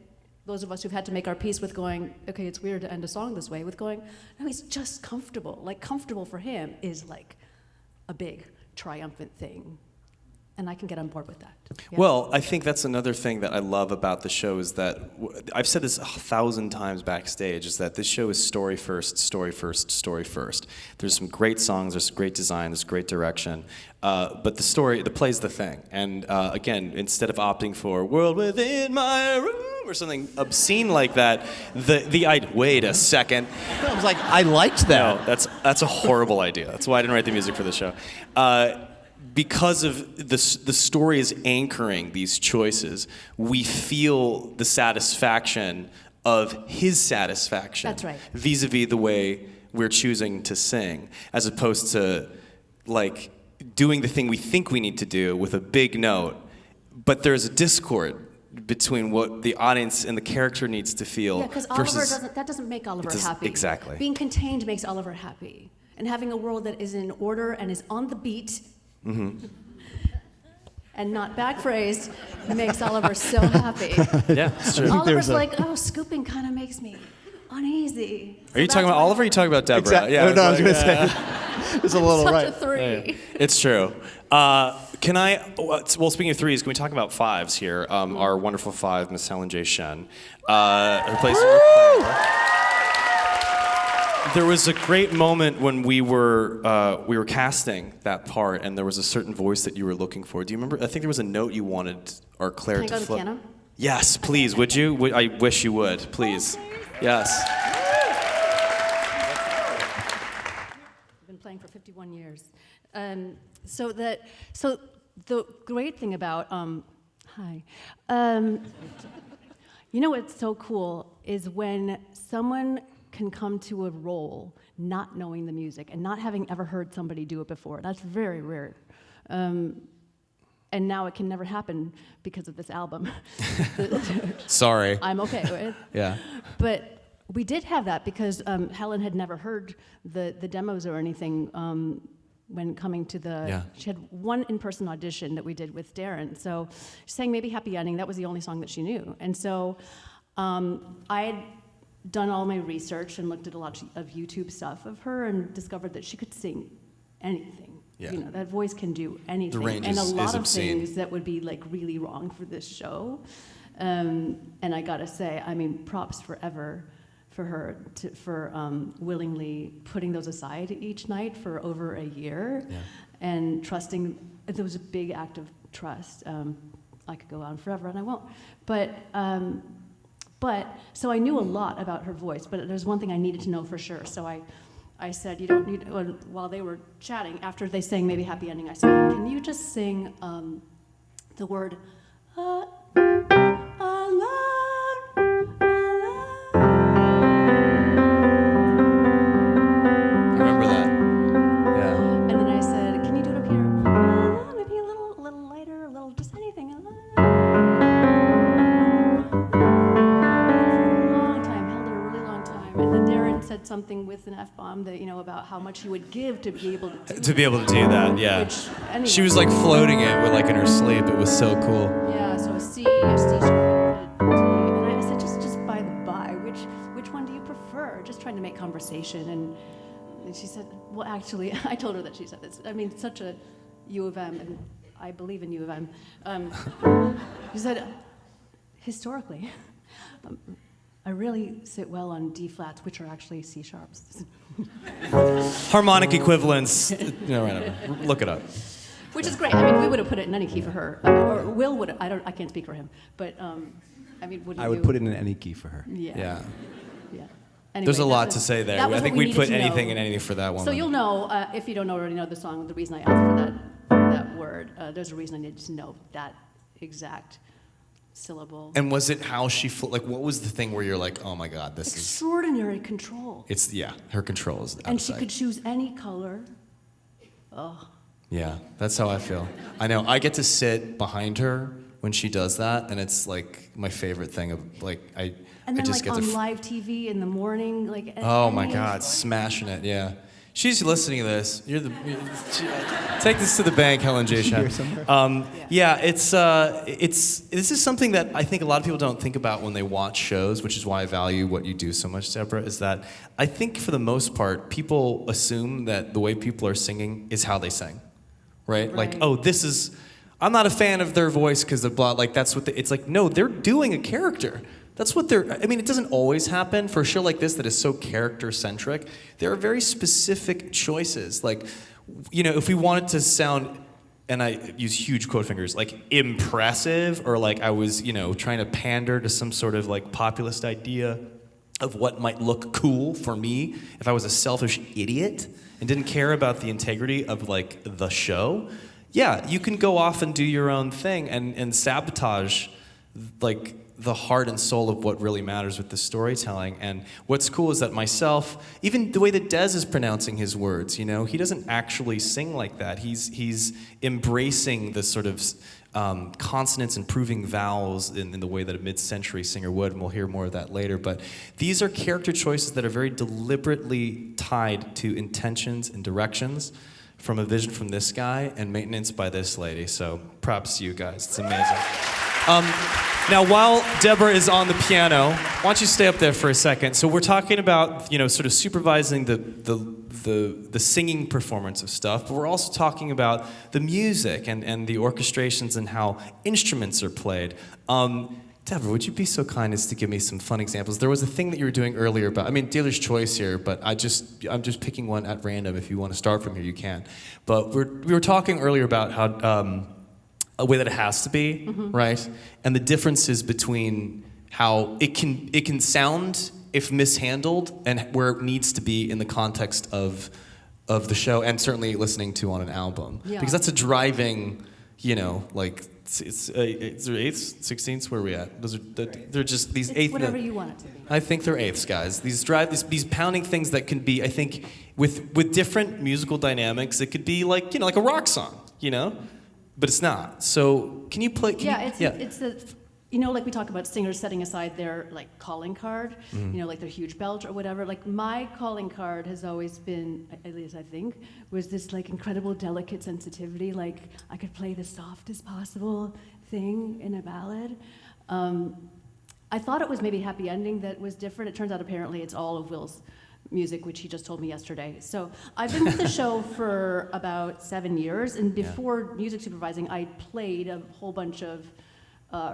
those of us who've had to make our peace with going, okay, it's weird to end a song this way, with going, no, he's just comfortable. Like comfortable for him is like a big triumphant thing. And I can get on board with that. Yeah. Well, I think that's another thing that I love about the show is that, I've said this 1,000 times backstage, is that this show is story first, story first, story first. There's some great songs, there's great design, there's great direction, but the play's the thing. And again, instead of opting for World Within My Room or something obscene like that, wait a second. I was like, I liked that. No, that's a horrible idea. That's why I didn't write the music for the show. Because of the story is anchoring these choices, we feel the satisfaction of his satisfaction. That's right. Vis-a-vis the way we're choosing to sing, as opposed to like doing the thing we think we need to do with a big note, but there's a discord between what the audience and the character needs to feel. Yeah, because Oliver doesn't make Oliver happy. Exactly. Being contained makes Oliver happy. And having a world that is in order and is on the beat, and not backphrased, makes Oliver so happy. Yeah, it's true. Oliver's like, scooping kind of makes me uneasy. Are you talking about Oliver or are you talking about Deborah? Exactly. Yeah, No, I was going to say, it's a little Such right. a three. It's true. Can I, well, speaking of threes, can we talk about fives here? Our wonderful five, Miss Helen J Shen. Replacing her player. There was a great moment when we were casting that part, and there was a certain voice that you were looking for. Do you remember? I think there was a note you wanted our Claire Can I to go to the flip. piano? Yes, please. Would you? I wish you would. Please. Yes. I've been playing for 51 years. So the great thing about, what's so cool is when someone can come to a role not knowing the music and not having ever heard somebody do it before. That's very rare. And now it can never happen because of this album. Sorry. I'm okay with. Yeah. But we did have that because Helen had never heard the demos or anything when coming to the. Yeah. She had one in-person audition that we did with Darren. So she sang Maybe Happy Ending. That was the only song that she knew. And so I had done all my research and looked at a lot of YouTube stuff of her and discovered that she could sing anything. Yeah. That voice can do anything. The range and a is lot of obscene. things that would be like really wrong for this show. And I gotta say, I mean, props forever for her for willingly putting those aside each night for over a year, and trusting. There was a big act of trust. I could go on forever, and I won't. But so I knew a lot about her voice, but there's one thing I needed to know for sure. So I said, you don't need. While they were chatting, after they sang Maybe Happy Ending, I said, can you just sing the word. Remember that. Yeah. And then I said, can you do it up here? Maybe a little lighter, a little, just anything. For a long time, held it a really long time. And then Darren said said something with an F-bomb that, about how much you would give to be able to do To be able to do that, yeah. Which, anyway. She was like floating it with like in her sleep. It was so cool. Yeah, so a C, a C sharp, a D. And I said, just by the by, which one do you prefer? Just trying to make conversation. And she said, well, actually, I told her that she said this. I mean, such a U of M, and I believe in U of M. She said, historically, I really sit well on D flats, which are actually C sharps. Harmonic equivalence. Right, look it up. Which is great. I mean, we would have put it in any key for her, or Will would. I can't speak for him, but I mean, I would put it in any key for her. Yeah. Anyway, There's a lot to say there. I think we'd put anything and anything for that woman. So you'll know, if you don't already know the song, the reason I asked for that word, there's a reason I needed to know that exact syllable. And was it how she, what was the thing where you're like, oh my God, this is... Extraordinary control. Her control is And she could choose any color. Oh. Yeah, that's how I feel. I know, I get to sit behind her when she does that, and it's like my favorite thing of, like, And then, I just like, get on live TV in the morning, like... Oh my God, smashing it, yeah. She's listening to this. Take this to the bank, Helen J Shen. This is something that I think a lot of people don't think about when they watch shows, which is why I value what you do so much, Deborah, is that I think for the most part, people assume that the way people are singing is how they sing, right? Like, oh, this is... I'm not a fan of their voice because of blah, like that's what it's like, no, they're doing a character. That's what I mean, it doesn't always happen for a show like this that is so character-centric. There are very specific choices. Like, if we wanted to sound, and I use huge quote fingers, like impressive, or like I was, trying to pander to some sort of like populist idea of what might look cool for me if I was a selfish idiot and didn't care about the integrity of like the show. Yeah, you can go off and do your own thing and sabotage like the heart and soul of what really matters with the storytelling. And what's cool is that myself, even the way that Dez is pronouncing his words, he doesn't actually sing like that. He's embracing the sort of consonants and proving vowels in the way that a mid-century singer would, and we'll hear more of that later. But these are character choices that are very deliberately tied to intentions and directions from a vision from this guy and maintenance by this lady. So props to you guys. It's amazing. Now, while Deborah is on the piano, why don't you stay up there for a second? So we're talking about, sort of supervising the singing performance of stuff, but we're also talking about the music and the orchestrations and how instruments are played. Deborah, would you be so kind as to give me some fun examples? There was a thing that you were doing earlier about, dealer's choice here, but I'm just picking one at random. If you want to start from here, you can. But we were talking earlier about how a way that it has to be, right? And the differences between how it can sound if mishandled and where it needs to be in the context of the show, and certainly listening to on an album. Yeah. Because that's a driving, it's eighths, sixteenths. Where are we at? They're just these eighths. Whatever you want it to be. I think they're eighths, guys. These pounding things that can be, I think, with different musical dynamics, it could be like like a rock song, but it's not. So can you play? It's the. Like we talk about singers setting aside their like calling card, like their huge belt or whatever. Like my calling card has always been, at least I think, was this like incredible delicate sensitivity. Like I could play the softest possible thing in a ballad. I thought it was maybe Happy Ending that was different. It turns out apparently it's all of Will's music, which he just told me yesterday. So I've been with the show for about 7 years, and before music supervising, I played a whole bunch of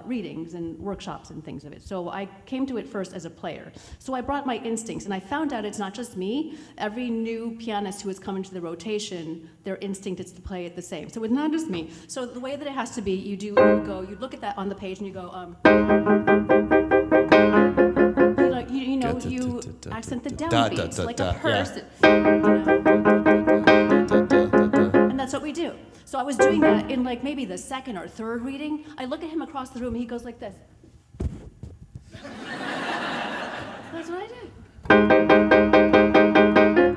readings and workshops and things of it. So I came to it first as a player. So I brought my instincts, and I found out it's not just me. Every new pianist who has come into the rotation, their instinct is to play it the same. So it's not just me. So the way that it has to be, you look at that on the page and you go, you accent the downbeats like a person. And that's what we do. So I was doing that in like maybe the second or third reading. I look at him across the room, and he goes like this. That's what I did.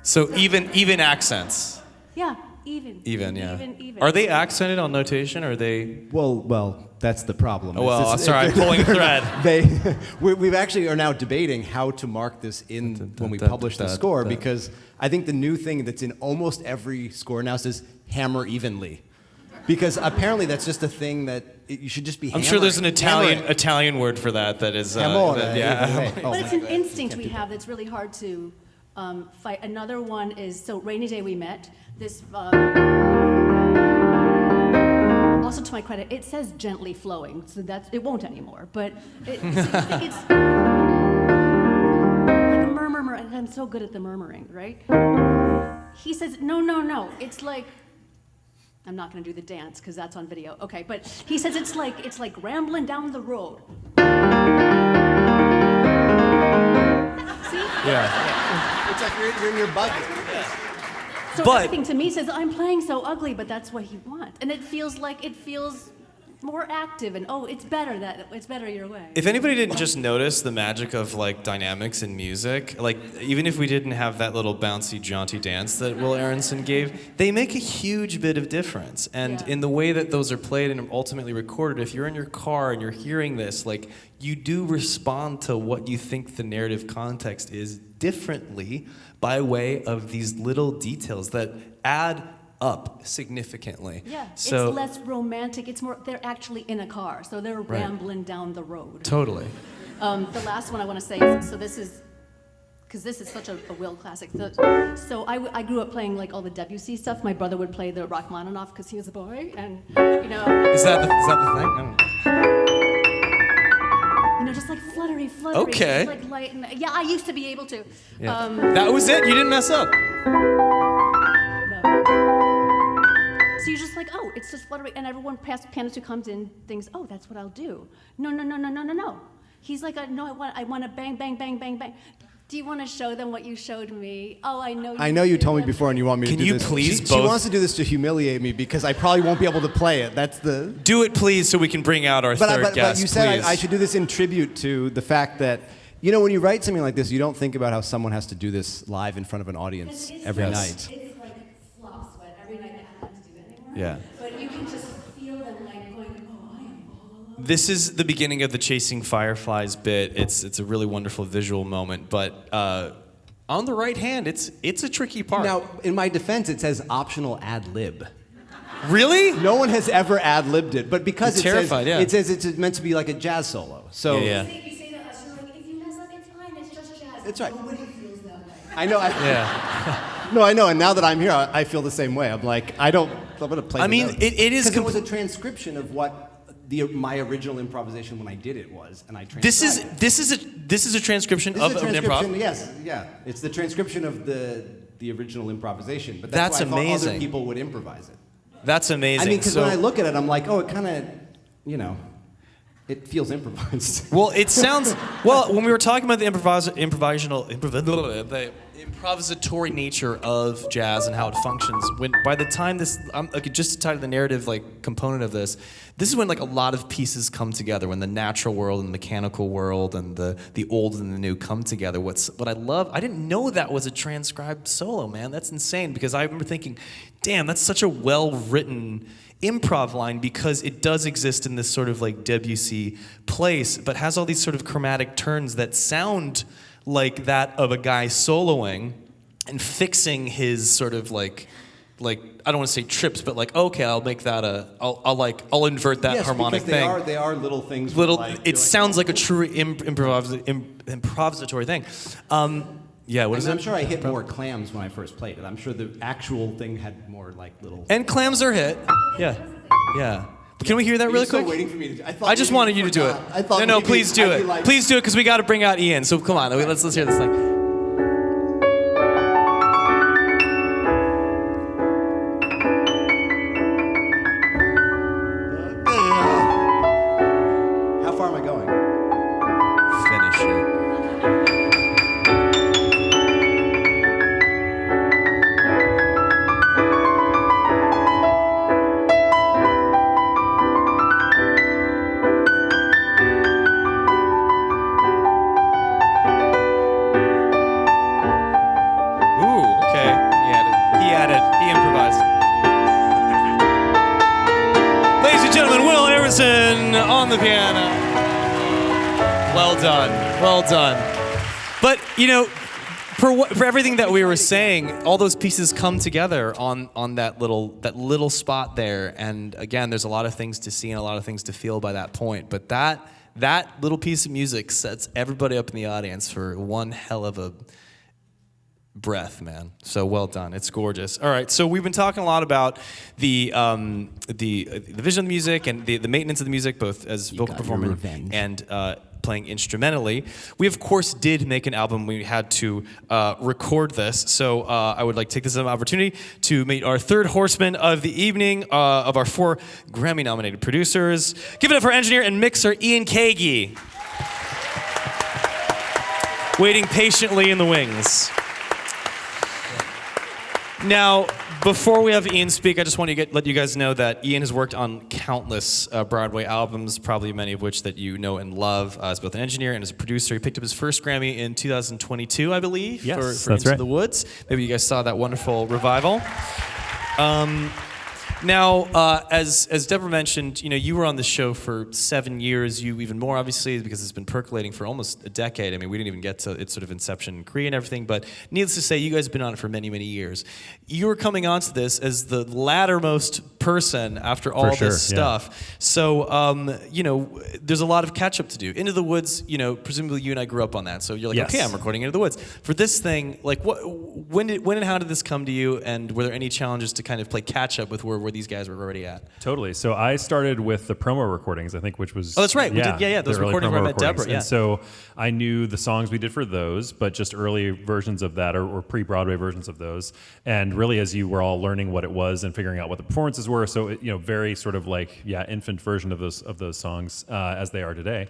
So even accents. Yeah, even. Even, yeah. Even. Are they accented on notation, or are they... Well, that's the problem. Oh, well, sorry, I'm pulling a thread. We've actually are now debating how to mark this in when we publish the score, because I think the new thing that's in almost every score now says hammer evenly. Because apparently that's just a thing that you should just be I'm sure there's an hammering. Italian word for that is... yeah. But it's an instinct we have that's really hard to fight. Another one is, so Rainy Day We Met, this... also to my credit, it says gently flowing, so it won't anymore, but it's like a murmur, and I'm so good at the murmuring, right? He says, no, it's like... I'm not going to do the dance because that's on video. Okay, but he says it's like rambling down the road. See? Yeah. It's like you're in your bucket. So everything to me says I'm playing so ugly, but that's what he wants, and it feels more active, and it's better your way. If anybody didn't just notice the magic of like dynamics in music, like even if we didn't have that little bouncy, jaunty dance that Will Aronson gave, they make a huge bit of difference. And in the way that those are played and ultimately recorded, if you're in your car and you're hearing this, like you do respond to what you think the narrative context is differently by way of these little details that add up significantly. Yeah, so, it's less romantic. It's more, they're actually in a car, so they're rambling down the road. Totally. The last one I want to say is, so this is, because this is such a Will classic. So I grew up playing like all the Debussy stuff. My brother would play the Rachmaninoff because he was a boy, and Is that the thing? I don't know. just like fluttery. Okay. Just like light and, I used to be able to. Yeah. That was it? You didn't mess up? So you're just like, it's just fluttery, and everyone past pianist who comes in thinks, that's what I'll do. No. He's like, no, I want to bang, bang, bang, bang, bang. Do you want to show them what you showed me? Oh, I know. I know you told me before, and you want me to do this. Can you please She both... wants to do this to humiliate me because I probably won't be able to play it. That's the... Do it, please, so we can bring out our third guest, But you said please. I should do this in tribute to the fact that, when you write something like this, you don't think about how someone has to do this live in front of an audience every night. It's like flop sweat every night. They don't have to do it anymore. Yeah. But you can just feel them like going, I am all alone. This is the beginning of the Chasing Fireflies bit. It's a really wonderful visual moment, but on the right hand, it's a tricky part. Now, in my defense, it says optional ad lib. Really? No one has ever ad libbed it, but because it says it's meant to be like a jazz solo. So Yeah. You say to us, you're like, if you mess up, it's fine. It's just jazz. That's right. Nobody feels that way. I know. Yeah. No, I know. And now that I'm here, I feel the same way. I'm like, I'm going to play. I mean, it is... Because it was a transcription of what my original improvisation when I did it was, and I transcribed it. This is a transcription of an improv. Yes, yeah. It's the transcription of the original improvisation, but That's that's why I thought amazing. other people would improvise it. That's amazing. I mean, because when I look at it, I'm like, it kind of, it feels improvised. Well, it sounds... Well, when we were talking about the improvisatory nature of jazz and how it functions, by the time this... just to tie to the narrative component of this is when a lot of pieces come together, when the natural world and the mechanical world and the old and the new come together. What I love... I didn't know that was a transcribed solo, man. That's insane, because I remember thinking, damn, that's such a well-written improv line, because it does exist in this sort of Debussy place, but has all these sort of chromatic turns that sound like that of a guy soloing and fixing his sort of I don't want to say trips, but okay, I'll make that I'll invert that harmonic thing. They are little things. It sounds like a true improvisatory thing. Yeah, what is it? I'm sure I hit more clams when I first played it. I'm sure the actual thing had more little... And clams are hit. Yeah. Can we hear that really quick? Waiting for me to... I just wanted you to do it. No, please do it. Please do it, because we got to bring out Ian. So come on, let's hear this thing. How far am I going? Finish it. Aronson on the piano. Well done. Well done. But, for everything that we were saying, all those pieces come together on that little spot there. And again, there's a lot of things to see and a lot of things to feel by that point. But that little piece of music sets everybody up in the audience for one hell of a breath, man. So well done. It's gorgeous. All right, so we've been talking a lot about the vision of the music and the maintenance of the music, both as vocal performance and playing instrumentally. We, of course, did make an album. We had to record this. So I would like to take this as an opportunity to meet our third horseman of the evening, of our 4 Grammy-nominated producers. Give it up for engineer and mixer Ian Kagey. Waiting patiently in the wings. Now, before we have Ian speak, I just want to let you guys know that Ian has worked on countless Broadway albums, probably many of which that you know and love as both an engineer and as a producer. He picked up his first Grammy in 2022, I believe, Yes, for that's Into right. the Woods. Maybe you guys saw that wonderful revival. Now, as Deborah mentioned, you were on the show for 7 years. You even more, obviously, because it's been percolating for almost a decade. I mean, we didn't even get to its sort of inception in Korea and everything, but needless to say, you guys have been on it for many, many years. You were coming onto this as the lattermost person after all this stuff. So, there's a lot of catch-up to do. Into the Woods, presumably you and I grew up on that. So you're like, Yes. okay, I'm recording Into the Woods. For this thing, like, when and how did this come to you? And were there any challenges to kind of play catch-up with where these guys were already at? Totally. So I started with the promo recordings, I think, which was... Oh, that's right. We did, those the early recordings where I promo met Deborah, recordings. And so I knew the songs we did for those, but just early versions of that or pre-Broadway versions of those. And really, as you were all learning what it was and figuring out what the performances were, so, very sort of like, infant version of those songs as they are today.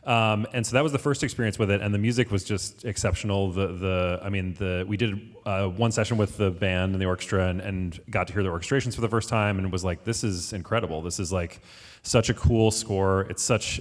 And so that was the first experience with it, and the music was just exceptional. We did one session with the band and the orchestra, and got to hear the orchestrations for the first time, and was like, this is incredible. This is like such a cool score. It's such,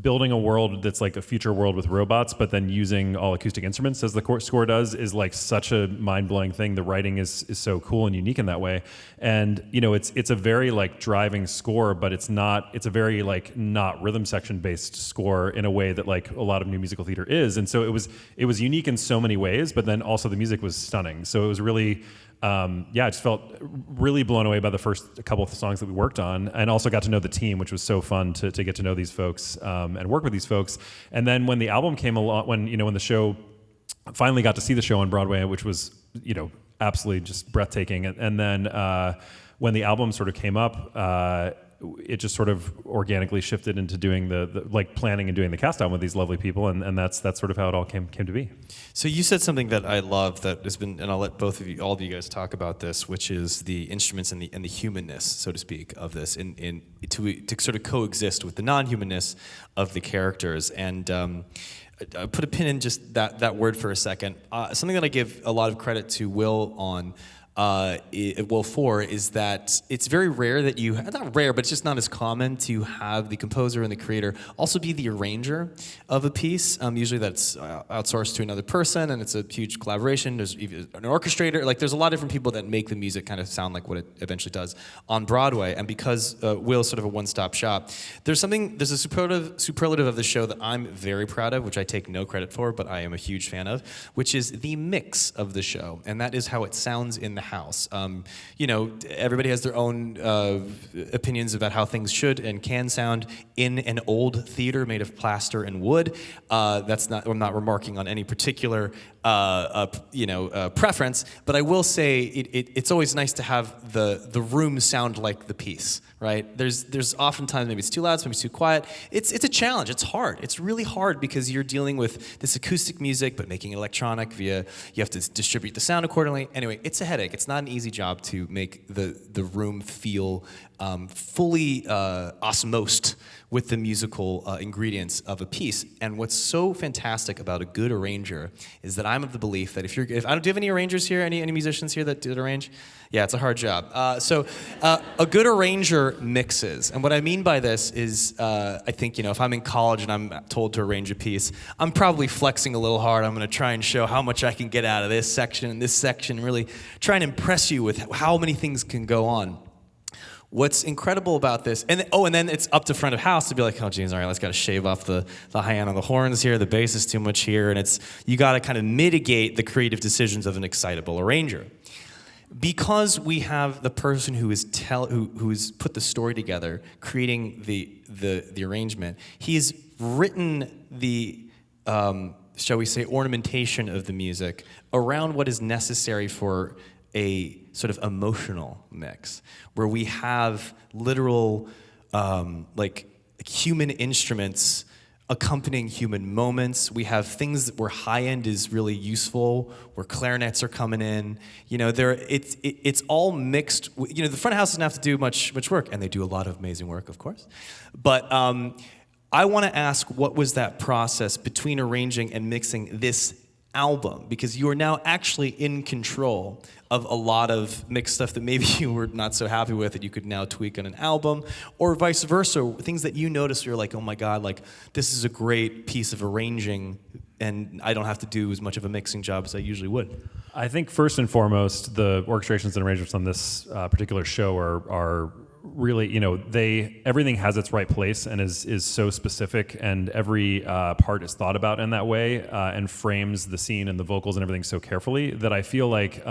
building a world that's like a future world with robots, but then using all acoustic instruments as the score does is like such a mind-blowing thing. The writing is so cool and unique in that way. And, it's a very like driving score, but it's a very like not rhythm section based score in a way that like a lot of new musical theater is. And so it was unique in so many ways, but then also the music was stunning. So it was really, I just felt really blown away by the first couple of songs that we worked on, and also got to know the team, which was so fun to get to know these folks and work with these folks. And then when the album came along, when the show finally got to see the show on Broadway, which was absolutely just breathtaking. And then when the album sort of came up, it just sort of organically shifted into doing the like planning and doing the cast album with these lovely people, and that's sort of how it all came to be. So you said something that I love that has been, and I'll let all of you guys talk about this, which is the instruments and the humanness, so to speak, of this, to sort of coexist with the non-humanness of the characters. And I put a pin in just that word for a second. Something that I give a lot of credit to Will on. For is that it's very rare that not rare, but it's just not as common to have the composer and the creator also be the arranger of a piece. Usually that's outsourced to another person, and it's a huge collaboration. There's even an orchestrator. Like, there's a lot of different people that make the music kind of sound like what it eventually does on Broadway. And because Will's sort of a one-stop shop, there's a superlative of the show that I'm very proud of, which I take no credit for, but I am a huge fan of, which is the mix of the show, and that is how it sounds in the house. Everybody has their own opinions about how things should and can sound in an old theater made of plaster and wood. I'm not remarking on any particular preference, but I will say it's always nice to have the room sound like the piece, right? There's oftentimes maybe it's too loud, maybe it's too quiet. It's a challenge. It's hard. It's really hard because you're dealing with this acoustic music, but making it electronic you have to distribute the sound accordingly. Anyway, it's a headache. It's not an easy job to make the room feel fully osmosed with the musical ingredients of a piece. And what's so fantastic about a good arranger is that I'm of the belief that do you have any arrangers here? Any musicians here that did arrange? Yeah, it's a hard job. So a good arranger mixes. And what I mean by this is I think, if I'm in college and I'm told to arrange a piece, I'm probably flexing a little hard. I'm going to try and show how much I can get out of this section and this section, really try and impress you with how many things can go on. what's incredible about this, and then it's up to front of house to be like, oh geez, all right, let's got to shave off the high end on the horns here, the bass is too much here, and you got to kind of mitigate the creative decisions of an excitable arranger. Because we have the person who is who's put the story together, creating the arrangement, he's written the shall we say ornamentation of the music around what is necessary for a sort of emotional mix, where we have literal like human instruments accompanying human moments. We have things where high end is really useful, where clarinets are coming in. You know, it's all mixed. You know, the front house doesn't have to do much work, and they do a lot of amazing work, of course. But I want to ask, what was that process between arranging and mixing this album? Because you are now actually in control of a lot of mixed stuff that maybe you were not so happy with that you could now tweak on an album, or vice versa, things that you noticed you're like, oh my God, like this is a great piece of arranging and I don't have to do as much of a mixing job as I usually would. I think first and foremost, the orchestrations and arrangements on this particular show are really, you know, everything has its right place and is so specific, and every part is thought about in that way and frames the scene and the vocals and everything so carefully that I feel like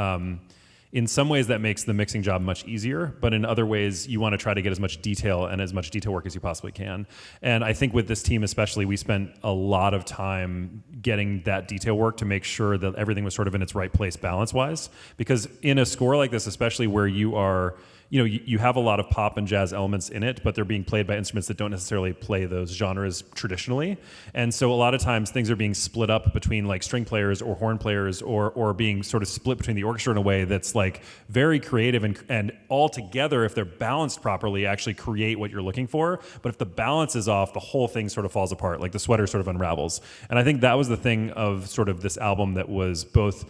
in some ways that makes the mixing job much easier, but in other ways you want to try to get as much detail and as much detail work as you possibly can. And I think with this team especially, we spent a lot of time getting that detail work to make sure that everything was sort of in its right place balance-wise, because in a score like this, especially where you are, you know, you have a lot of pop and jazz elements in it, but they're being played by instruments that don't necessarily play those genres traditionally. And so a lot of times things are being split up between like string players or horn players or being sort of split between the orchestra in a way that's like very creative and all together, if they're balanced properly, actually create what you're looking for. But if the balance is off, the whole thing sort of falls apart, like the sweater sort of unravels. And I think that was the thing of sort of this album that was both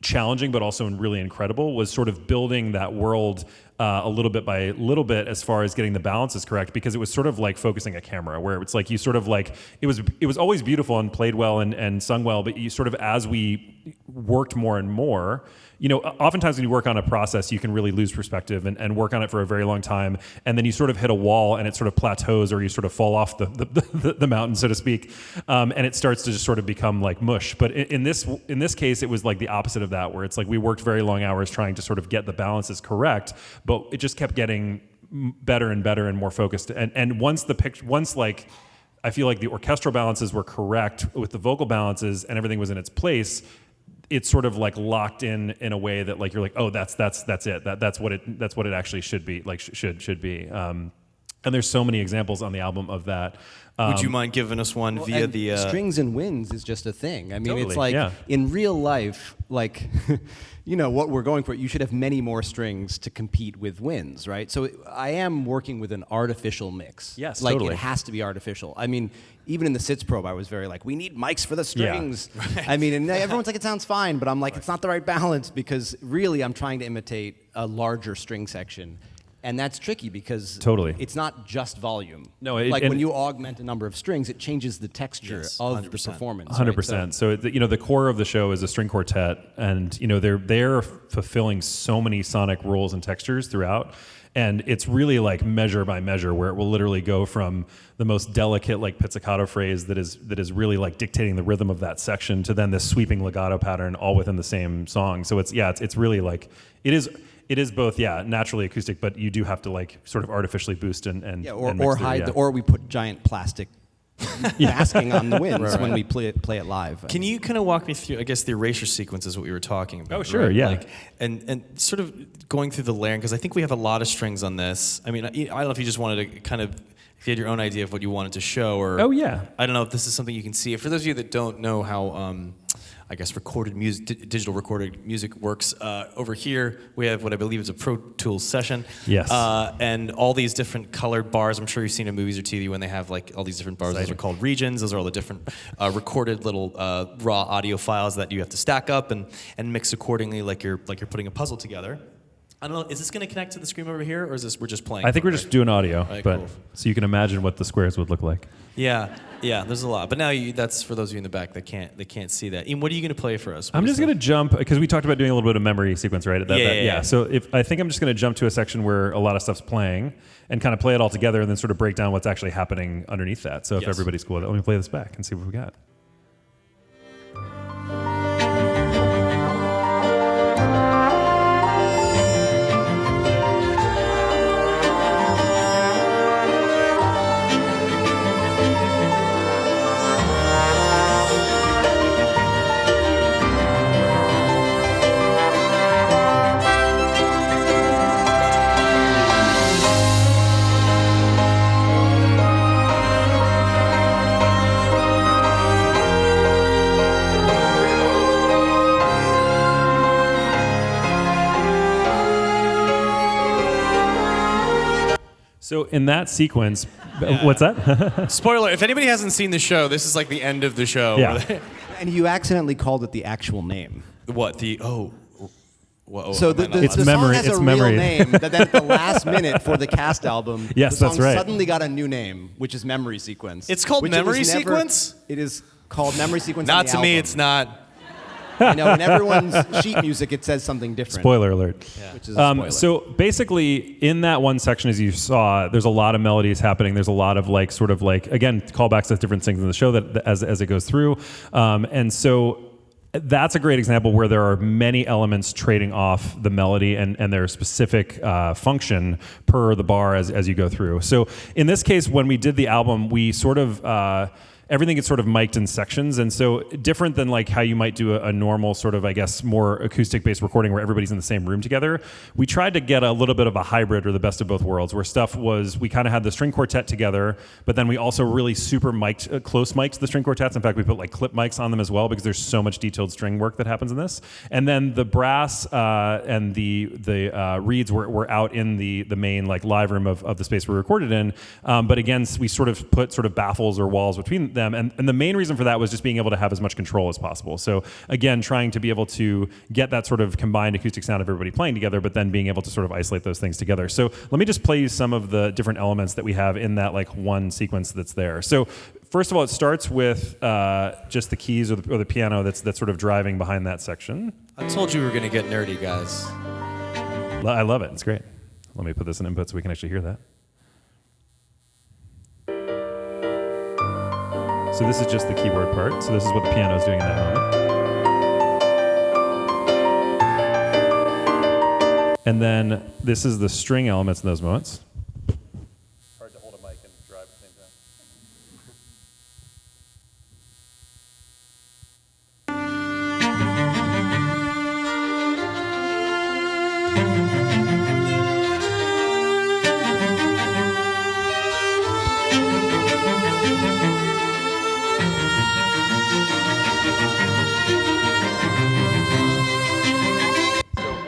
challenging but also really incredible, was sort of building that world a little bit by little bit as far as getting the balances correct, because it was sort of like focusing a camera, where it's like you sort of like it was always beautiful and played well and sung well, but you sort of, as we worked more and more, you know, oftentimes when you work on a process, you can really lose perspective and work on it for a very long time, and then you sort of hit a wall and it sort of plateaus, or you sort of fall off the mountain, so to speak, and it starts to just sort of become like mush. But in this case, it was like the opposite of that, where it's like we worked very long hours trying to sort of get the balances correct, but it just kept getting better and better and more focused. And once like I feel like the orchestral balances were correct with the vocal balances and everything was in its place, it's sort of like locked in a way that like you're like, oh, that's it. That's what it actually should be, like should be. And there's so many examples on the album of that. Would you mind giving us one via the strings and winds is just a thing. I mean, Totally, it's like yeah. in real life, like you know what we're going for. You should have many more strings to compete with winds, right? So I am working with an artificial mix. Yes, like totally. it has to be artificial. I mean, even in the Sitz probe, I was very like, we need mics for the strings. Yeah. I mean, and everyone's like, it sounds fine, but I'm like, it's not the right balance, because really I'm trying to imitate a larger string section. And that's tricky because Totally. it's not just volume. No, like when you augment a number of strings, it changes the texture of 100%. the performance. 100%. Right? So you know, the core of the show is a string quartet, and you know they're fulfilling so many sonic rules and textures throughout. And it's really like measure by measure, where it will literally go from the most delicate like pizzicato phrase that is really like dictating the rhythm of that section to then this sweeping legato pattern, all within the same song. So it's really like it is both, naturally acoustic, but you do have to like sort of artificially boost and or hide or we put giant plastic masking on the winds when we play it live. Can you kind of walk me through, I guess, the erasure sequence is what we were talking about? Oh, sure, right? yeah. Like, and sort of going through the layering, because I think we have a lot of strings on this. I mean, I don't know if you just wanted to kind of, if you had your own idea of what you wanted to show, or... Oh, yeah. I don't know if this is something you can see. For those of you that don't know how... I guess recorded music, digital recorded music works. Over here, we have what I believe is a Pro Tools session. Yes. And all these different colored bars. I'm sure you've seen in movies or TV when they have like all these different bars. Those are called regions. Those are all the different recorded little raw audio files that you have to stack up and mix accordingly, like you're putting a puzzle together. I don't know. Is this going to connect to the screen over here, or is this we're just playing? I think we're just doing audio, right, but cool. so you can imagine what the squares would look like. Yeah, there's a lot. But now that's for those of you in the back that can't see that. Ian, what are you going to play for us? I'm just going to jump, because we talked about doing a little bit of memory sequence, right? Yeah. So I think I'm just going to jump to a section where a lot of stuff's playing and kind of play it all together and then sort of break down what's actually happening underneath that. So if everybody's cool with it, let me play this back and see what we got. So in that sequence, what's that? Spoiler, if anybody hasn't seen the show, this is like the end of the show. Yeah. And you accidentally called it the actual name. What? So It's the memory- song has it's a memory. real name, but then at the last minute for the cast album, Yes, the song that's right. suddenly got a new name, which is Memory Sequence. It's called which Memory was never- Sequence? It is called Memory Sequence. Not on the to me, album. it's not. I know, in everyone's sheet music, it says something different. Spoiler alert. Which is a spoiler. So basically, in that one section, as you saw, there's a lot of melodies happening. There's a lot of again, callbacks to different things in the show that as it goes through. And so that's a great example where there are many elements trading off the melody and their specific function per the bar as you go through. So in this case, when we did the album, we sort of everything gets sort of mic'd in sections, and so different than like how you might do a normal sort of, I guess, more acoustic-based recording where everybody's in the same room together. We tried to get a little bit of a hybrid, or the best of both worlds, where stuff was, we kind of had the string quartet together, but then we also really super mic'd, close mic'd the string quartets. In fact, we put like clip mics on them as well, because there's so much detailed string work that happens in this. And then the brass and the reeds were out in the main like live room of the space we recorded in. But again, we sort of put sort of baffles or walls between them, and the main reason for that was just being able to have as much control as possible. So again, trying to be able to get that sort of combined acoustic sound of everybody playing together, but then being able to sort of isolate those things together. So let me just play you some of the different elements that we have in that like one sequence that's there. So first of all, it starts with just the keys or the piano that's sort of driving behind that section. I told you we were going to get nerdy, guys. I love it. It's great. Let me put this in input so we can actually hear that. So this is just the keyboard part. So this is what the piano is doing in that moment. And then this is the string elements in those moments. Hard to hold a mic and drive at the same time.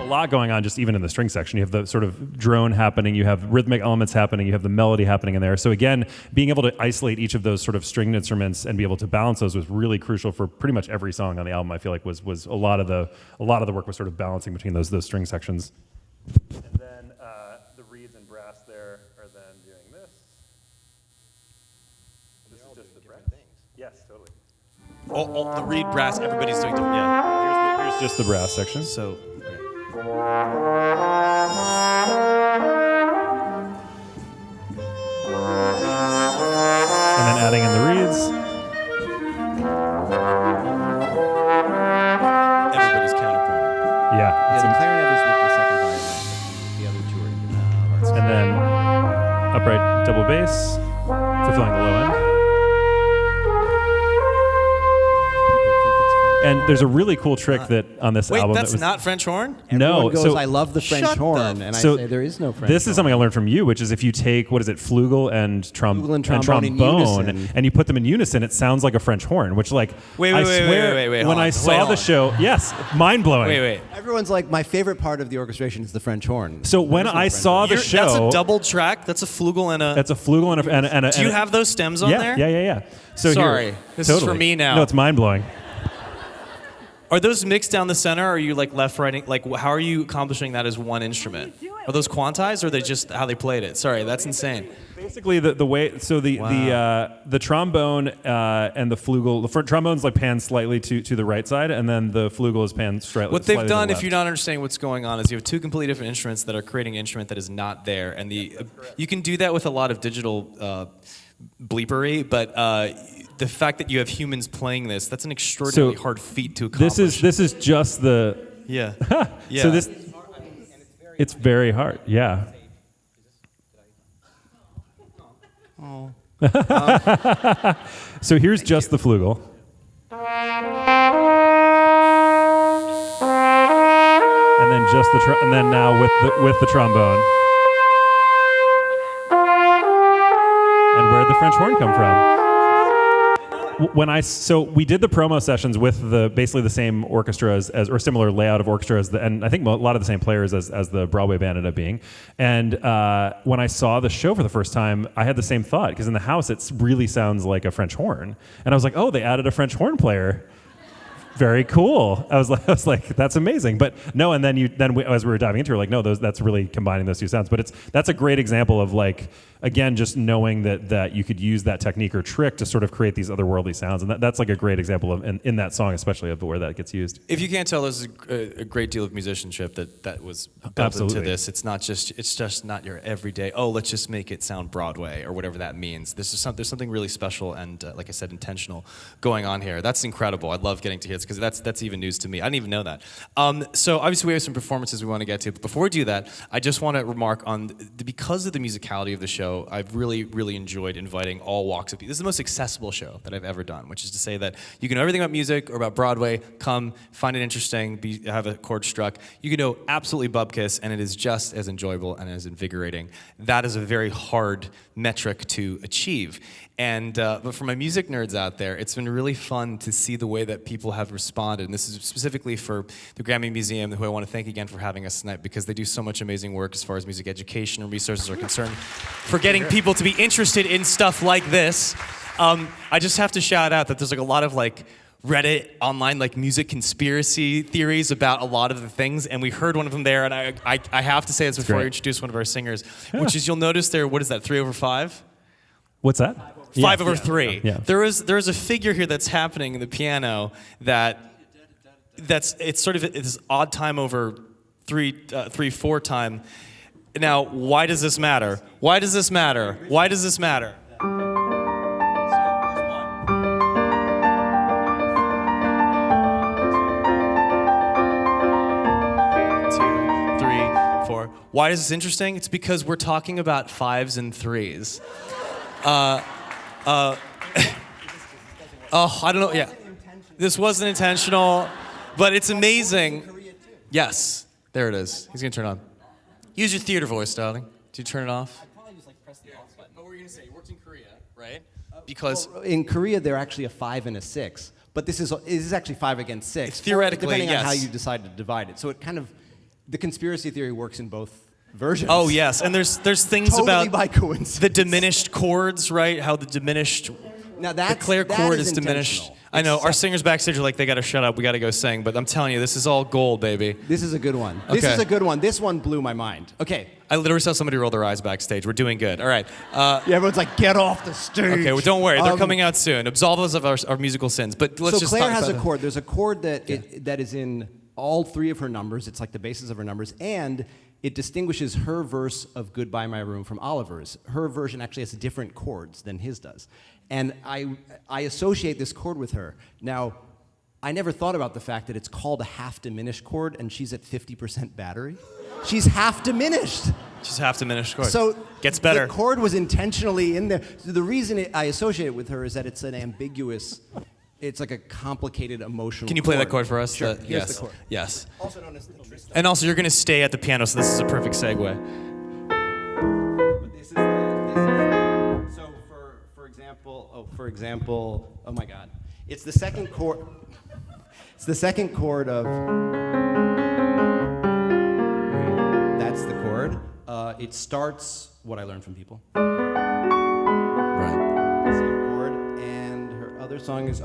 A lot going on just even in the string section. You have the sort of drone happening, you have rhythmic elements happening, you have the melody happening in there. So again, being able to isolate each of those sort of stringed instruments and be able to balance those was really crucial for pretty much every song on the album. I feel like was a lot of the work was sort of balancing between those string sections. And then the reeds and brass there are then doing this. This is just the brass. Yes, totally. Oh, the reed brass, everybody's doing different. Yeah. Here's just the brass section. So. And then adding in the reeds. Everybody's counterpoint. Yeah. Yeah, it's the a- clarinet is with the second violin. The other two are. and then upright double bass for filling the low end. And there's a really cool trick that on this Wait, album that's that was not French horn? no. Everyone goes, So I love the French Shut the horn, and so I say there is no French this horn. is something I learned from you, which is if you take what is it, flugel and Flugel and trombone in unison. and you put them in unison, it sounds like a French horn. Which like Wait, I wait, wait, swear wait, when hold I on, saw wait, the hold on. show, yes, mind blowing. Wait. Everyone's like, my favorite part of the orchestration is the French horn. So when I saw the show, That's a double track. That's a flugel and a. that's a flugel and a. Do you have those stems on yeah, there? Yeah. So Sorry. here, This is totally. for me now. No, it's mind blowing. Are those mixed down the center? Or are you like left, right? Like, how are you accomplishing that as one instrument? Are those quantized, or are they just how they played it? Sorry, that's insane. Basically, the way the trombone and the flugel. The trombone's like panned slightly to the right side, and then the flugel is panned slightly. What they've to done, the if left. you're not understanding what's going on, is you have two completely different instruments that are creating an instrument that is not there, and you can do that with a lot of digital bleepery, but the fact that you have humans playing that's an extraordinarily hard feat to accomplish. This is just the yeah. Yeah. So it's very hard. Yeah. Oh. So here's just the flugel. And then just and then now with the trombone. And where'd the French horn come from? So we did the promo sessions with basically the same orchestra as or similar layout of orchestra and I think a lot of the same players as the Broadway band ended up being. And when I saw the show for the first time, I had the same thought because in the house it really sounds like a French horn, and I was like, oh, they added a French horn player. Very cool. I was like, that's amazing. But no, and then as we were diving into it, we're like, no, that's really combining those two sounds. But that's a great example of like, again, just knowing that you could use that technique or trick to sort of create these otherworldly sounds, and that's like a great example of in that song, especially of where that gets used. If you can't tell, there's a great deal of musicianship that was built into this. It's just not your everyday. Oh, let's just make it sound Broadway or whatever that means. There's something really special and like I said, intentional going on here. That's incredible. I love getting to hear this because that's even news to me. I didn't even know that. So obviously we have some performances we want to get to, but before we do that, I just want to remark on because of the musicality of the show. I've really, really enjoyed inviting all walks of people. This is the most accessible show that I've ever done, which is to say that you can know everything about music or about Broadway, come, find it interesting, have a chord struck. You can know absolutely bupkis, and it is just as enjoyable and as invigorating. That is a very hard metric to achieve. And but for my music nerds out there, it's been really fun to see the way that people have responded. And this is specifically for the GRAMMY Museum, who I want to thank again for having us tonight, because they do so much amazing work as far as music education and resources are concerned, for getting people to be interested in stuff like this. I just have to shout out that there's like a lot of like Reddit online like music conspiracy theories about a lot of the things, and we heard one of them there, and I have to say this before I introduce one of our singers, which is you'll notice there, what is that, 3/5? What's that? 5/3. Yeah. There is a figure here that's happening in the piano it's sort of this odd time over 3/4 time. Now, why does this matter? Why does this matter? Why does this matter? Why is this interesting? It's because we're talking about 5s and 3s. I don't know. Yeah, this wasn't intentional, but it's amazing. Yes, there it is. He's gonna turn it on. Use your theater voice, darling. Do you turn it off? I'd probably just like press the off button. What were you gonna say? You worked in Korea, right? Because in Korea they're actually a 5 and a 6, but this is actually 5 against 6. It's theoretically, depending on yes. how you decide to divide it. So it kind of, the conspiracy theory works in both versions. oh yes, and there's things Totally about by coincidence. the diminished chords, right? How the diminished. Now The Claire that chord is diminished. intentional. I know. Our Except- singers backstage are like, they gotta shut up. We gotta go sing. But I'm telling you, this is all gold, baby. This is a good one. This Okay. is a good one. This one blew my mind. Okay. I literally saw somebody roll their eyes backstage. We're doing good. All right. Yeah, everyone's like, get off the stage. Okay. Well, don't worry. They're coming out soon. Absolve us of our musical sins. But let's So just Claire talk has about a chord. There's a chord that is in all 3 of her numbers. It's like the basis of her numbers, and it distinguishes her verse of "Goodbye My Room" from Oliver's. Her version actually has different chords than his does, and I associate this chord with her. Now, I never thought about the fact that it's called a half diminished chord, and she's at 50% battery. She's half diminished. Just half diminished chord. So gets better. The chord was intentionally in there. So the reason I associate it with her is that it's an ambiguous. It's like a complicated emotional. Can you play that chord for us? Sure. Here's yes. the chord. Yes. Also known as the Tristan. And also, you're going to stay at the piano, so this is a perfect segue. But this is so for example, oh my God, it's the second chord. It's the second chord of. That's the chord. It starts what I learned from people. Right. The same chord, and her other song is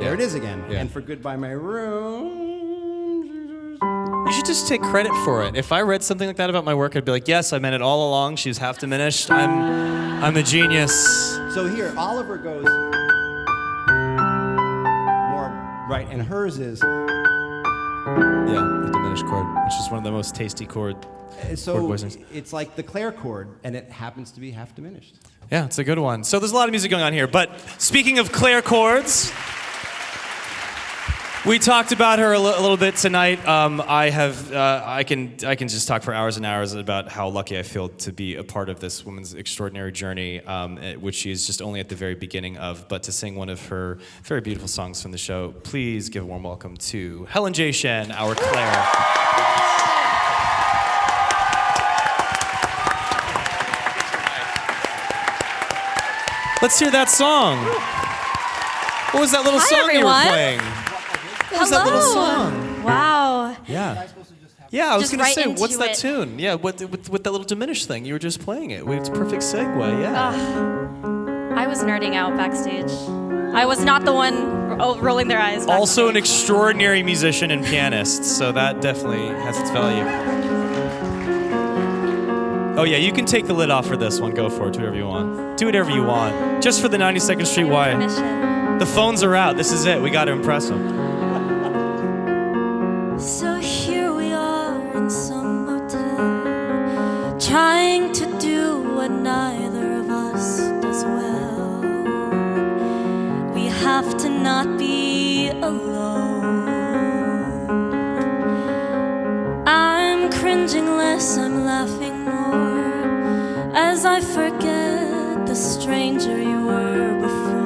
there it is again. Yeah. And for Goodbye My Room. You should just take credit for it. If I read something like that about my work, I'd be like, yes, I meant it all along. She was half diminished. I'm a genius. So here, Oliver goes more right, and hers is. Yeah, the diminished chord, which is one of the most tasty chord So voicings. it's like the Claire chord, and it happens to be half diminished. Yeah, it's a good one. So there's a lot of music going on here. But speaking of Claire chords, we talked about her a little bit tonight. I can just talk for hours and hours about how lucky I feel to be a part of this woman's extraordinary journey, which she is just only at the very beginning of. But to sing one of her very beautiful songs from the show, please give a warm welcome to Helen J Shen, our Claire. Let's hear that song. What was that little song everyone. you were playing? What was that little song? Wow. Yeah. Yeah, I was Just going to right say, what's into that it. tune? Yeah, with that little diminished thing. You were just playing it. It's a perfect segue, yeah. I was nerding out backstage. I was not the one rolling their eyes. Also an backstage. extraordinary musician and pianist, so that definitely has its value. Oh yeah, you can take the lid off for this one. Go for it. Do whatever you want. Do whatever you want. Just for the 92nd Street Y. Permission. The phones are out. This is it. We got to impress them. So here we are in some motel, trying to do what neither of us does well. We have to not be alone. I'm cringing less, I'm laughing more, as I forget the stranger you were before.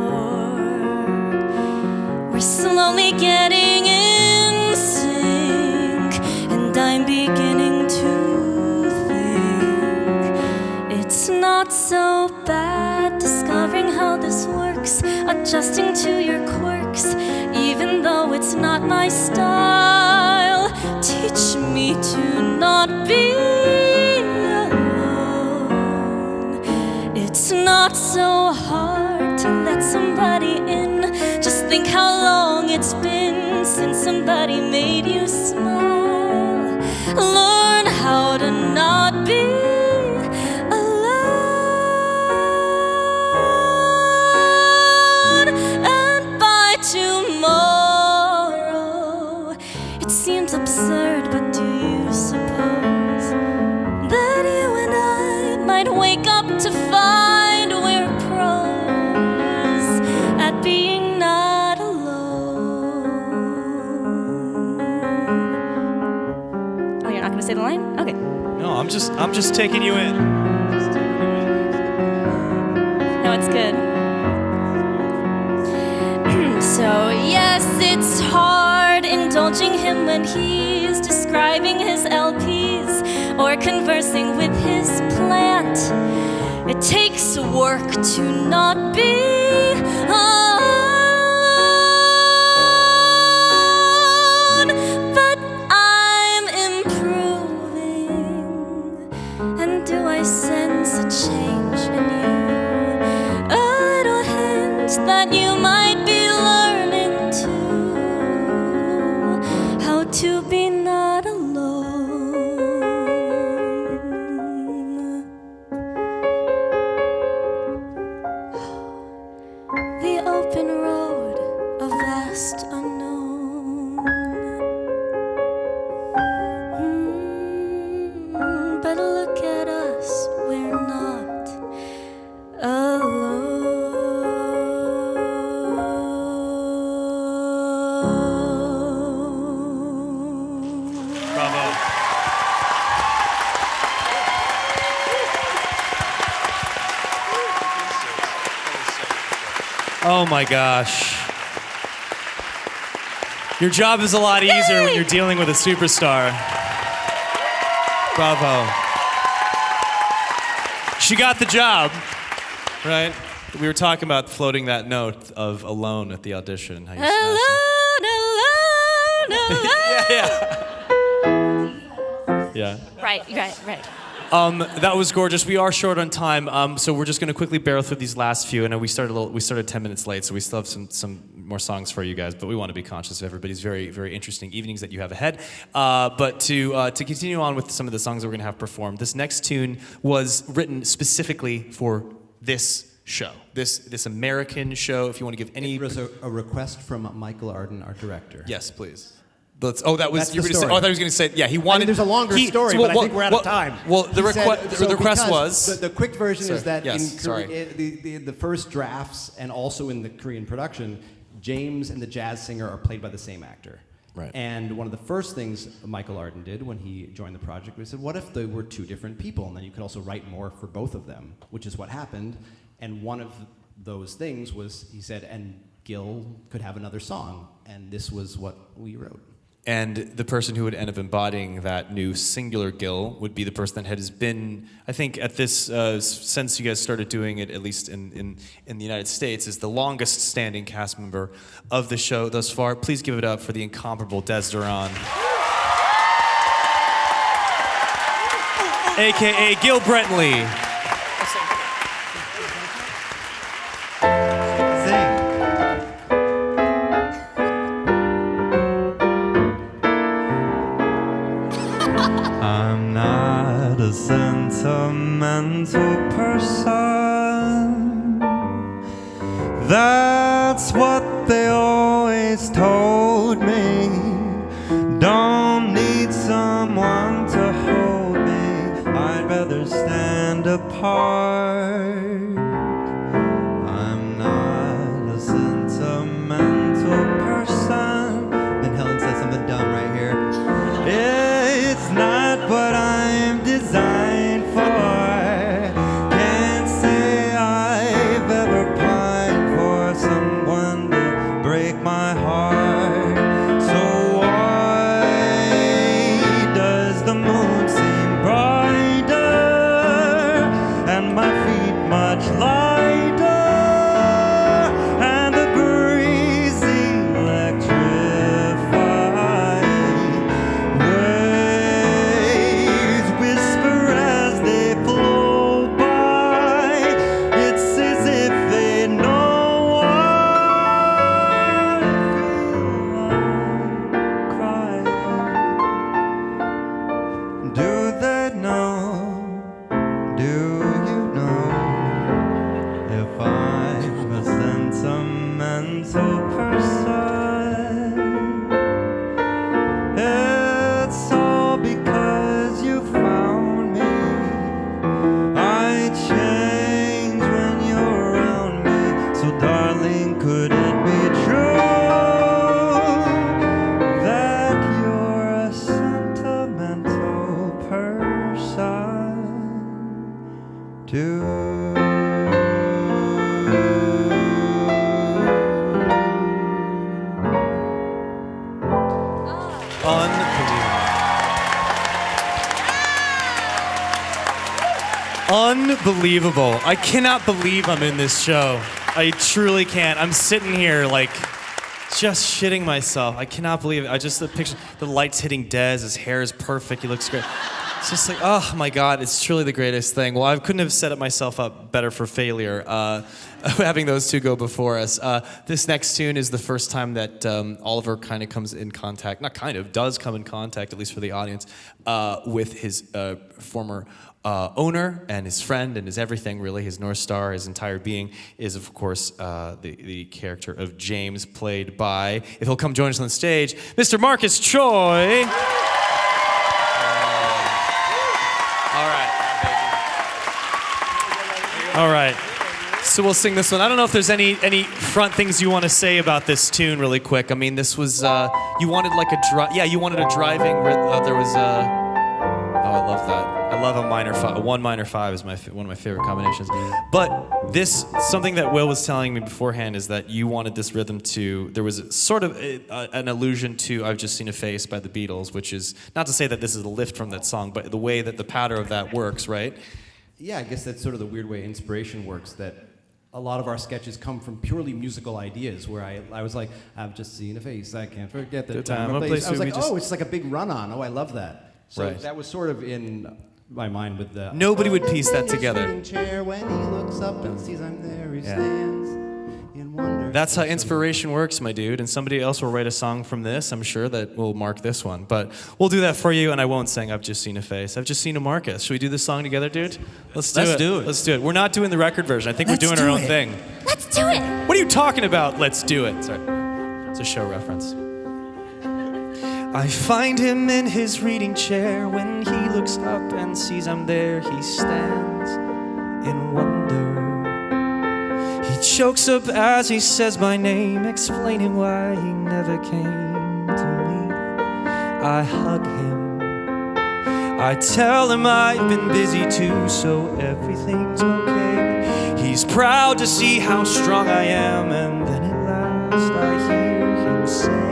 We're slowly getting in sync, and I'm beginning to think it's not so bad discovering how this works, adjusting to your quirks, even though it's not my style. Teach me to not be alone. It's not so hard to let somebody in. Just think how long it's been since somebody made you smile. Learn how to not be alone. And by tomorrow, it seems absurd, but do you suppose that you and I might wake up to find we're pros at being not alone? Oh, you're not gonna say the line? Okay. No, I'm just taking you in. No, it's good. So yes, it's hard indulging him when he's describing his LPs or conversing with his plant. It takes work to not be alone, but I'm improving. And do I sense a change in you? A little hint that you might be learning too, how to be not alone. The open road, a vast unknown. But look at us, we're not alone. Bravo. Oh my gosh. Your job is a lot easier when you're dealing with a superstar. Bravo. She got the job, right? We were talking about floating that note of alone at the audition. How you smashed Alone, alone, alone. it. Yeah. Right. That was gorgeous. We are short on time, so we're just going to quickly barrel through these last few. I know we started 10 minutes late, so we still have some more songs for you guys, but we want to be conscious of everybody's very, very interesting evenings that you have ahead. But to continue on with some of the songs that we're going to have performed, this next tune was written specifically for this show, this American show. If you want to give any... It was a request from Michael Arden, our director. Yes, please. Oh, that was That's you were the going to say. story. Oh, I thought he was going to say. Yeah, he wanted. there's a longer story, but I think we're out of time. Well, the He said- so request because was. the quick version Sorry. is that Yes, in sorry. the first drafts and also in the Korean production, James and the jazz singer are played by the same actor. Right. And one of the first things Michael Arden did when he joined the project was said, what if they were two different people, and then you could also write more for both of them, which is what happened. And one of those things was, he said, and Gil could have another song, and this was what we wrote. And the person who would end up embodying that new singular Gil would be the person that has been, I think, at this since you guys started doing it, at least in the United States, is the longest standing cast member of the show thus far. Please give it up for the incomparable Dez Duron, aka Gil Brentley. I'm not a sentimental person. That's what they always told me. Don't need someone to hold me. I'd rather stand apart. I'm not a sentimental person. Then Helen says something dumb right here. It's not what I'm designed for. Can't say I've ever pined for someone to break my heart. So why does the moon seem brighter and my feet much lighter and the breeze electrifying? Waves whisper as they flow by. It's as if they know I feel like crying. Do they know? Do you know if I'm a sentimental person? It's all because you found me. I change when you're around me. So darling, could it be true that you're a sentimental person too? Unbelievable. I cannot believe I'm in this show. I truly can't. I'm sitting here like just shitting myself. I cannot believe it. I just the picture, the lights hitting Dez, his hair is perfect, he looks great. It's just like, oh my God, it's truly the greatest thing. Well, I couldn't have set myself up better for failure, having those two go before us. This next tune is the first time that Oliver kind of comes in contact, not kind of, does come in contact, at least for the audience, with his former owner and his friend and his everything, really, his North Star, his entire being, is, of course, the character of James, played by, if he'll come join us on stage, Mr. Marcus Choi. All right. So we'll sing this one. I don't know if there's any front things you want to say about this tune really quick. I mean, this was, you wanted like a you wanted a driving, there was I love that. I love a minor five. A 1 minor 5 is one of my favorite combinations. But this, something that Will was telling me beforehand is that you wanted this rhythm to, there was sort of an allusion to I've Just Seen a Face by the Beatles, which is, not to say that this is a lift from that song, but the way that the pattern of that works, right? Yeah, I guess that's sort of the weird way inspiration works, that a lot of our sketches come from purely musical ideas, where I was like, I've just seen a face, I can't forget the time or place. I was like, oh, it's like a big run-on. Oh, I love that. So Right. that was sort of in my mind with the... Nobody would piece that together. Chair when he looks up and sees I'm there, he stands. in wonder. That's how inspiration works, my dude. And somebody else will write a song from this, I'm sure, that will mark this one. But we'll do that for you, and I won't sing I've Just Seen a Face. I've just seen a Marcus. Should we do this song together, dude? Let's do it. Let's do it. We're not doing the record version. I think we're doing our own thing. Let's do it. What are you talking about? Let's do it. Sorry. It's a show reference. I find him in his reading chair. When he looks up and sees I'm there, he stands in wonder. He chokes up as he says my name, explaining why he never came to me. I hug him. I tell him I've been busy too, so everything's okay. He's proud to see how strong I am, and then at last I hear him say,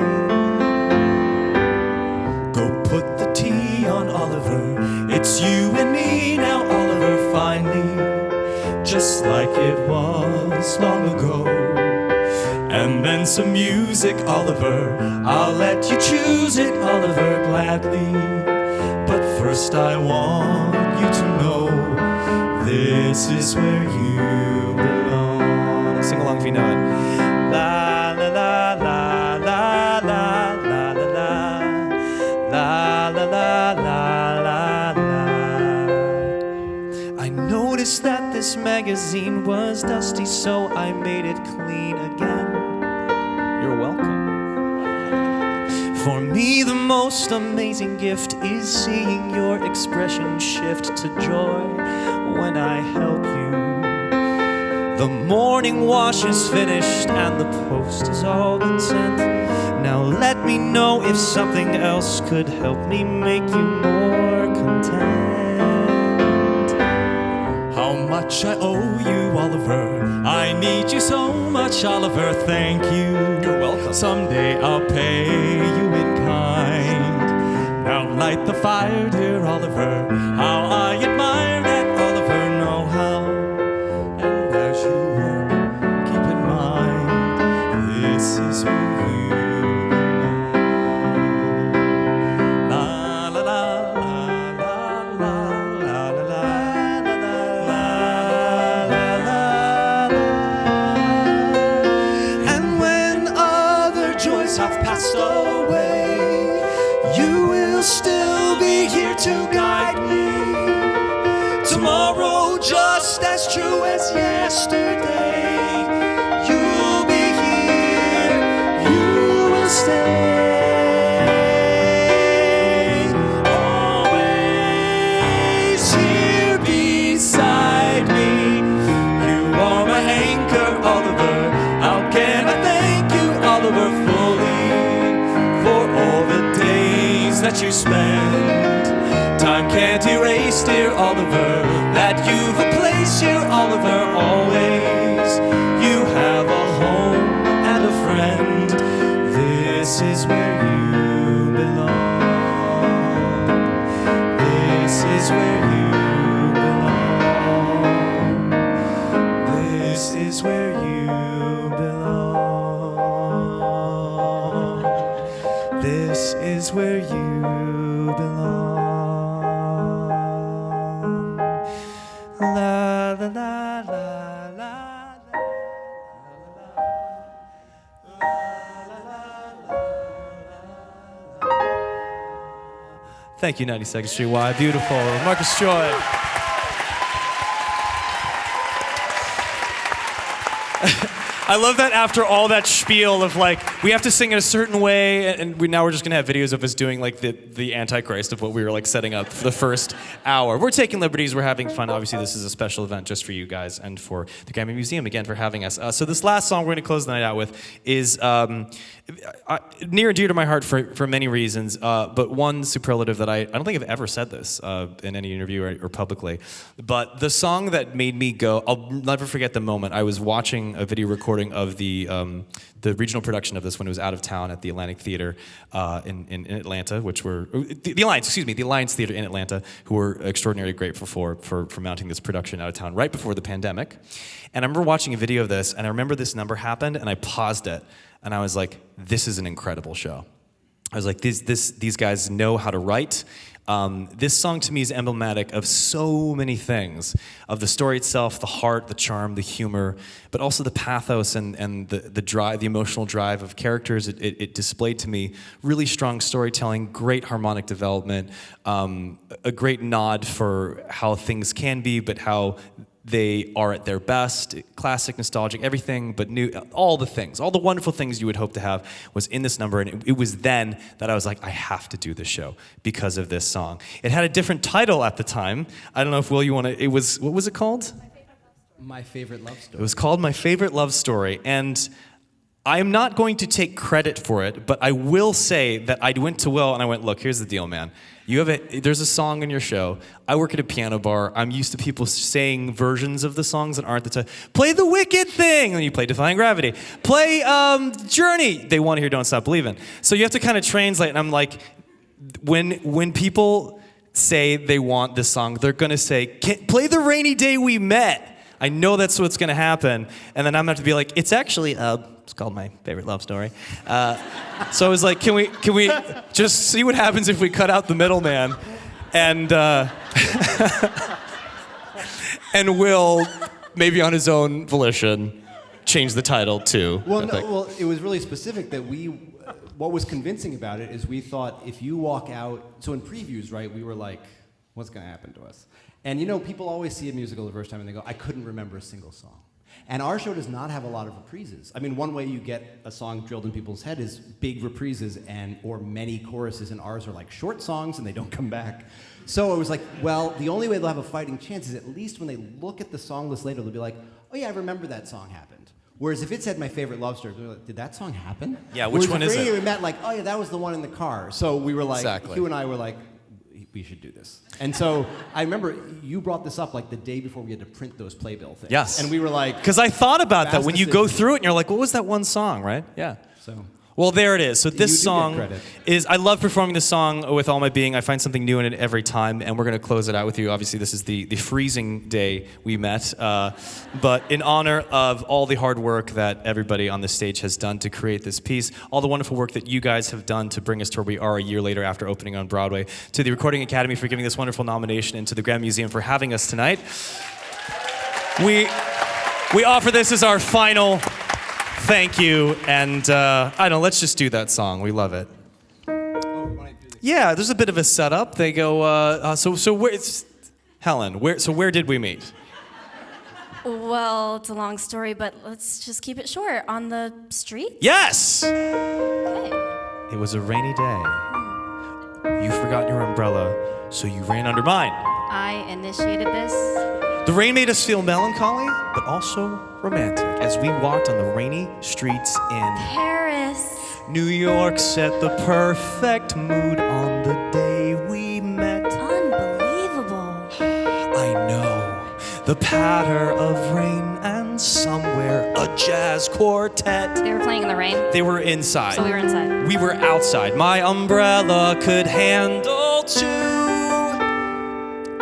"Go put the tea on, Oliver. It's you and me now, Oliver, finally, just like it was long ago. And then some music, Oliver. I'll let you choose it, Oliver, gladly. But first I want you to know this is where you belong." Sing along if you know it. La la la la la la la la la la la la la. I noticed that this magazine was dusty, so I made it clean again. You're welcome. For me, the most amazing gift is seeing your expression shift to joy when I help you. The morning wash is finished and the post has all been sent. Now let me know if something else could help me make you more content. How much I owe you, Oliver. I need you so much, Oliver. Thank you. You're welcome. Someday I'll pay you in kind. Now light the fire, dear Oliver. How I admire that, Oliver. Know how. And as you work, keep in mind, this is where you belong. La la la la la la la la la la la. And when other joys have passed away, you will still be here to guide me. Tomorrow, just as true as yesterday, you'll be here, you will stay. Always here beside me. You are my anchor, Oliver. How can I thank you, Oliver, fully for all the days that you spend? Time can't erase, dear Oliver, that you've a place here, Oliver, always. You have a home and a friend. This is where you belong. This is where you belong. This is where you belong. This is where you belong. La la la la la la. Thank you, 92nd Street Y. Beautiful. Marcus Choi. I love that after all that spiel of like, we have to sing in a certain way, and now we're just gonna have videos of us doing like the Antichrist of what we were like setting up for the first hour. We're taking liberties, we're having fun. Obviously, this is a special event just for you guys and for the GRAMMY Museum again for having us. So this last song we're gonna close the night out with is near and dear to my heart for many reasons, but one superlative that I don't think I've ever said this in any interview or publicly, but the song that made me go, I'll never forget the moment. I was watching a video recording of the regional production of this when it was out of town at the Atlantic Theater in Atlanta, which were the Alliance Theater in Atlanta, who were extraordinarily grateful for mounting this production out of town right before the pandemic. And I remember watching a video of this, and I remember this number happened, and I paused it, and I was like, "This is an incredible show." I was like, "These guys know how to write." This song to me is emblematic of so many things, of the story itself, the heart, the charm, the humor, but also the pathos and the drive, the emotional drive of characters. It displayed to me really strong storytelling, great harmonic development, a great nod for how things can be, but how they are at their best, classic, nostalgic, everything but new, all the things, all the wonderful things you would hope to have was in this number, and it was then that I was like, I have to do this show because of this song. It had a different title at the time. I don't know if, Will, you want to, what was it called? My Favorite Love Story. It was called My Favorite Love Story, and I am not going to take credit for it, but I will say that I went to Will and I went, look, here's the deal, man. There's a song in your show. I work at a piano bar. I'm used to people saying versions of the songs that aren't the time. Play The Wicked Thing, and you play Defying Gravity. Play Journey. They want to hear Don't Stop Believin'. So you have to kind of translate, and I'm like, when people say they want this song, they're going to say, play The Rainy Day We Met. I know that's what's going to happen. And then I'm going to have to be like, it's actually, it's called My Favorite Love Story. So I was like, can we just see what happens if we cut out the middleman? And and Will, maybe on his own volition, change the title too. Well, it was really specific that what was convincing about it is we thought if you walk out, so in previews, right, we were like, what's going to happen to us? And you know, people always see a musical the first time and they go, I couldn't remember a single song. And our show does not have a lot of reprises. I mean, one way you get a song drilled in people's head is big reprises or many choruses, and ours are like short songs and they don't come back. So it was like, well, the only way they'll have a fighting chance is at least when they look at the song list later, they'll be like, oh yeah, I remember that song happened. Whereas if it said My Favorite Love Story, they're like, did that song happen? Yeah, which one is it? We met like, oh yeah, that was the one in the car. So we were like, exactly. Hugh and I were like, we should do this. And so I remember you brought this up like the day before we had to print those playbill things. Yes. And we were like... Because I thought about that when you go decision. through it and you're like, what was that one song, right? Yeah. So... Well, there it is. So You this do song get credit. is, I love performing this song with all my being. I find something new in it every time, and we're going to close it out with you. Obviously, this is the freezing day we met, but in honor of all the hard work that everybody on the stage has done to create this piece, all the wonderful work that you guys have done to bring us to where we are a year later after opening on Broadway, to the Recording Academy for giving this wonderful nomination, and to the GRAMMY Museum for having us tonight. We offer this as our final thank you, and I don't know, let's just do that song. We love it. Yeah, there's a bit of a setup. They go, so where, Helen, where did we meet? Well, it's a long story, but let's just keep it short. On the street? Yes! Okay. It was a rainy day. You forgot your umbrella, so you ran under mine. I initiated this. The rain made us feel melancholy, but also romantic as we walked on the rainy streets in Paris. New York. Set the perfect mood on the day we met. Unbelievable. I know, the patter of rain, and somewhere a jazz quartet. They were playing in the rain. They were inside. So we were inside. We were outside. My umbrella could handle two.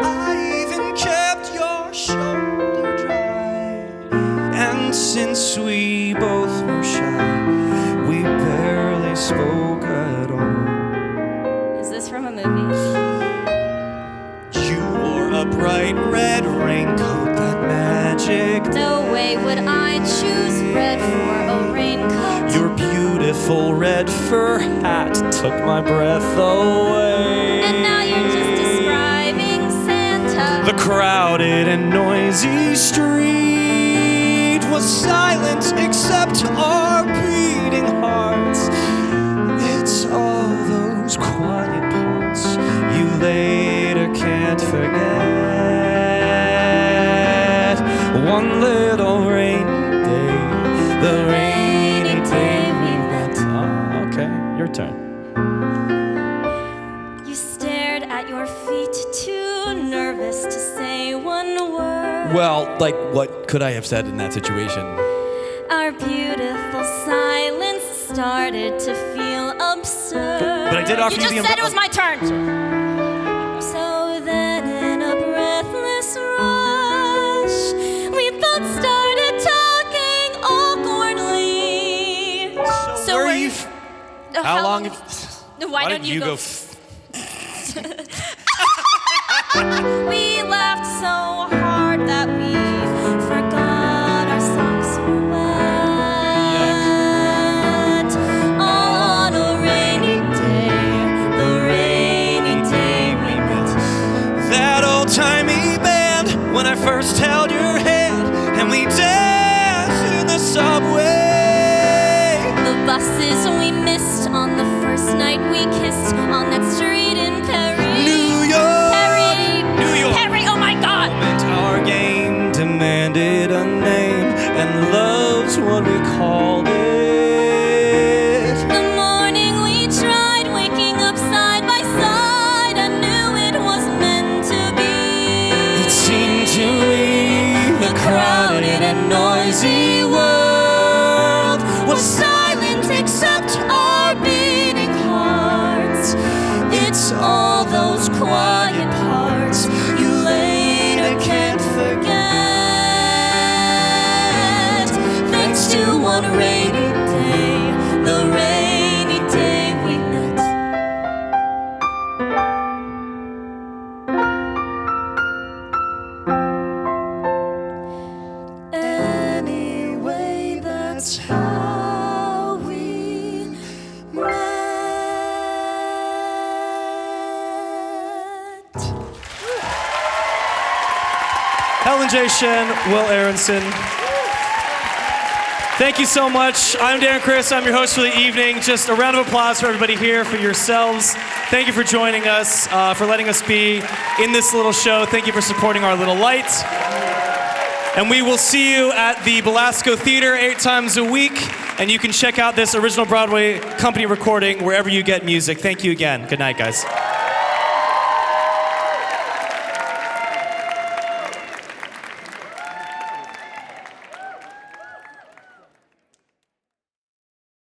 I even kept your shoulder dry. And since we both were shy, we barely spoke at all. Is this from a movie? You wore a bright red raincoat, that magic. No way would I choose red for a raincoat. Your beautiful red fur hat took my breath away. And now you're just describing Santa. The crowded and noisy street was silent except our beating hearts. It's all those quiet parts you later can't forget. One little rainy day, the rainy day we met. Oh, okay, your turn. You stared at your feet, too nervous to say one word. Well, like, what could I have said in that situation? Our beautiful silence started to feel absurd. But I did offer You you just the said it was my turn. So then, in a breathless rush, we both started talking awkwardly. So where were are you? Oh, How long? Why don't did you go? when I first held your hand and we danced in the subway. The buses we missed on the first night we kissed on that street in Perry. New York, New York. Perry, oh my God! Moment our game demanded a name, and love's what we called it. The morning we tried waking up side by side, I knew it was meant to be. It seemed to leave the crowded and noisy world was silent except our beating hearts. It's all those quiet parts you later can't forget. Thanks to one rainy day, the rainy day we met. Anyway, that's how we met. Helen J Shen, Will Aronson. Thank you so much. I'm Darren Criss. I'm your host for the evening. Just a round of applause for everybody here, for yourselves. Thank you for joining us, for letting us be in this little show. Thank you for supporting our little light. And we will see you at the Belasco Theater 8 times a week. And you can check out this original Broadway company recording wherever you get music. Thank you again. Good night, guys.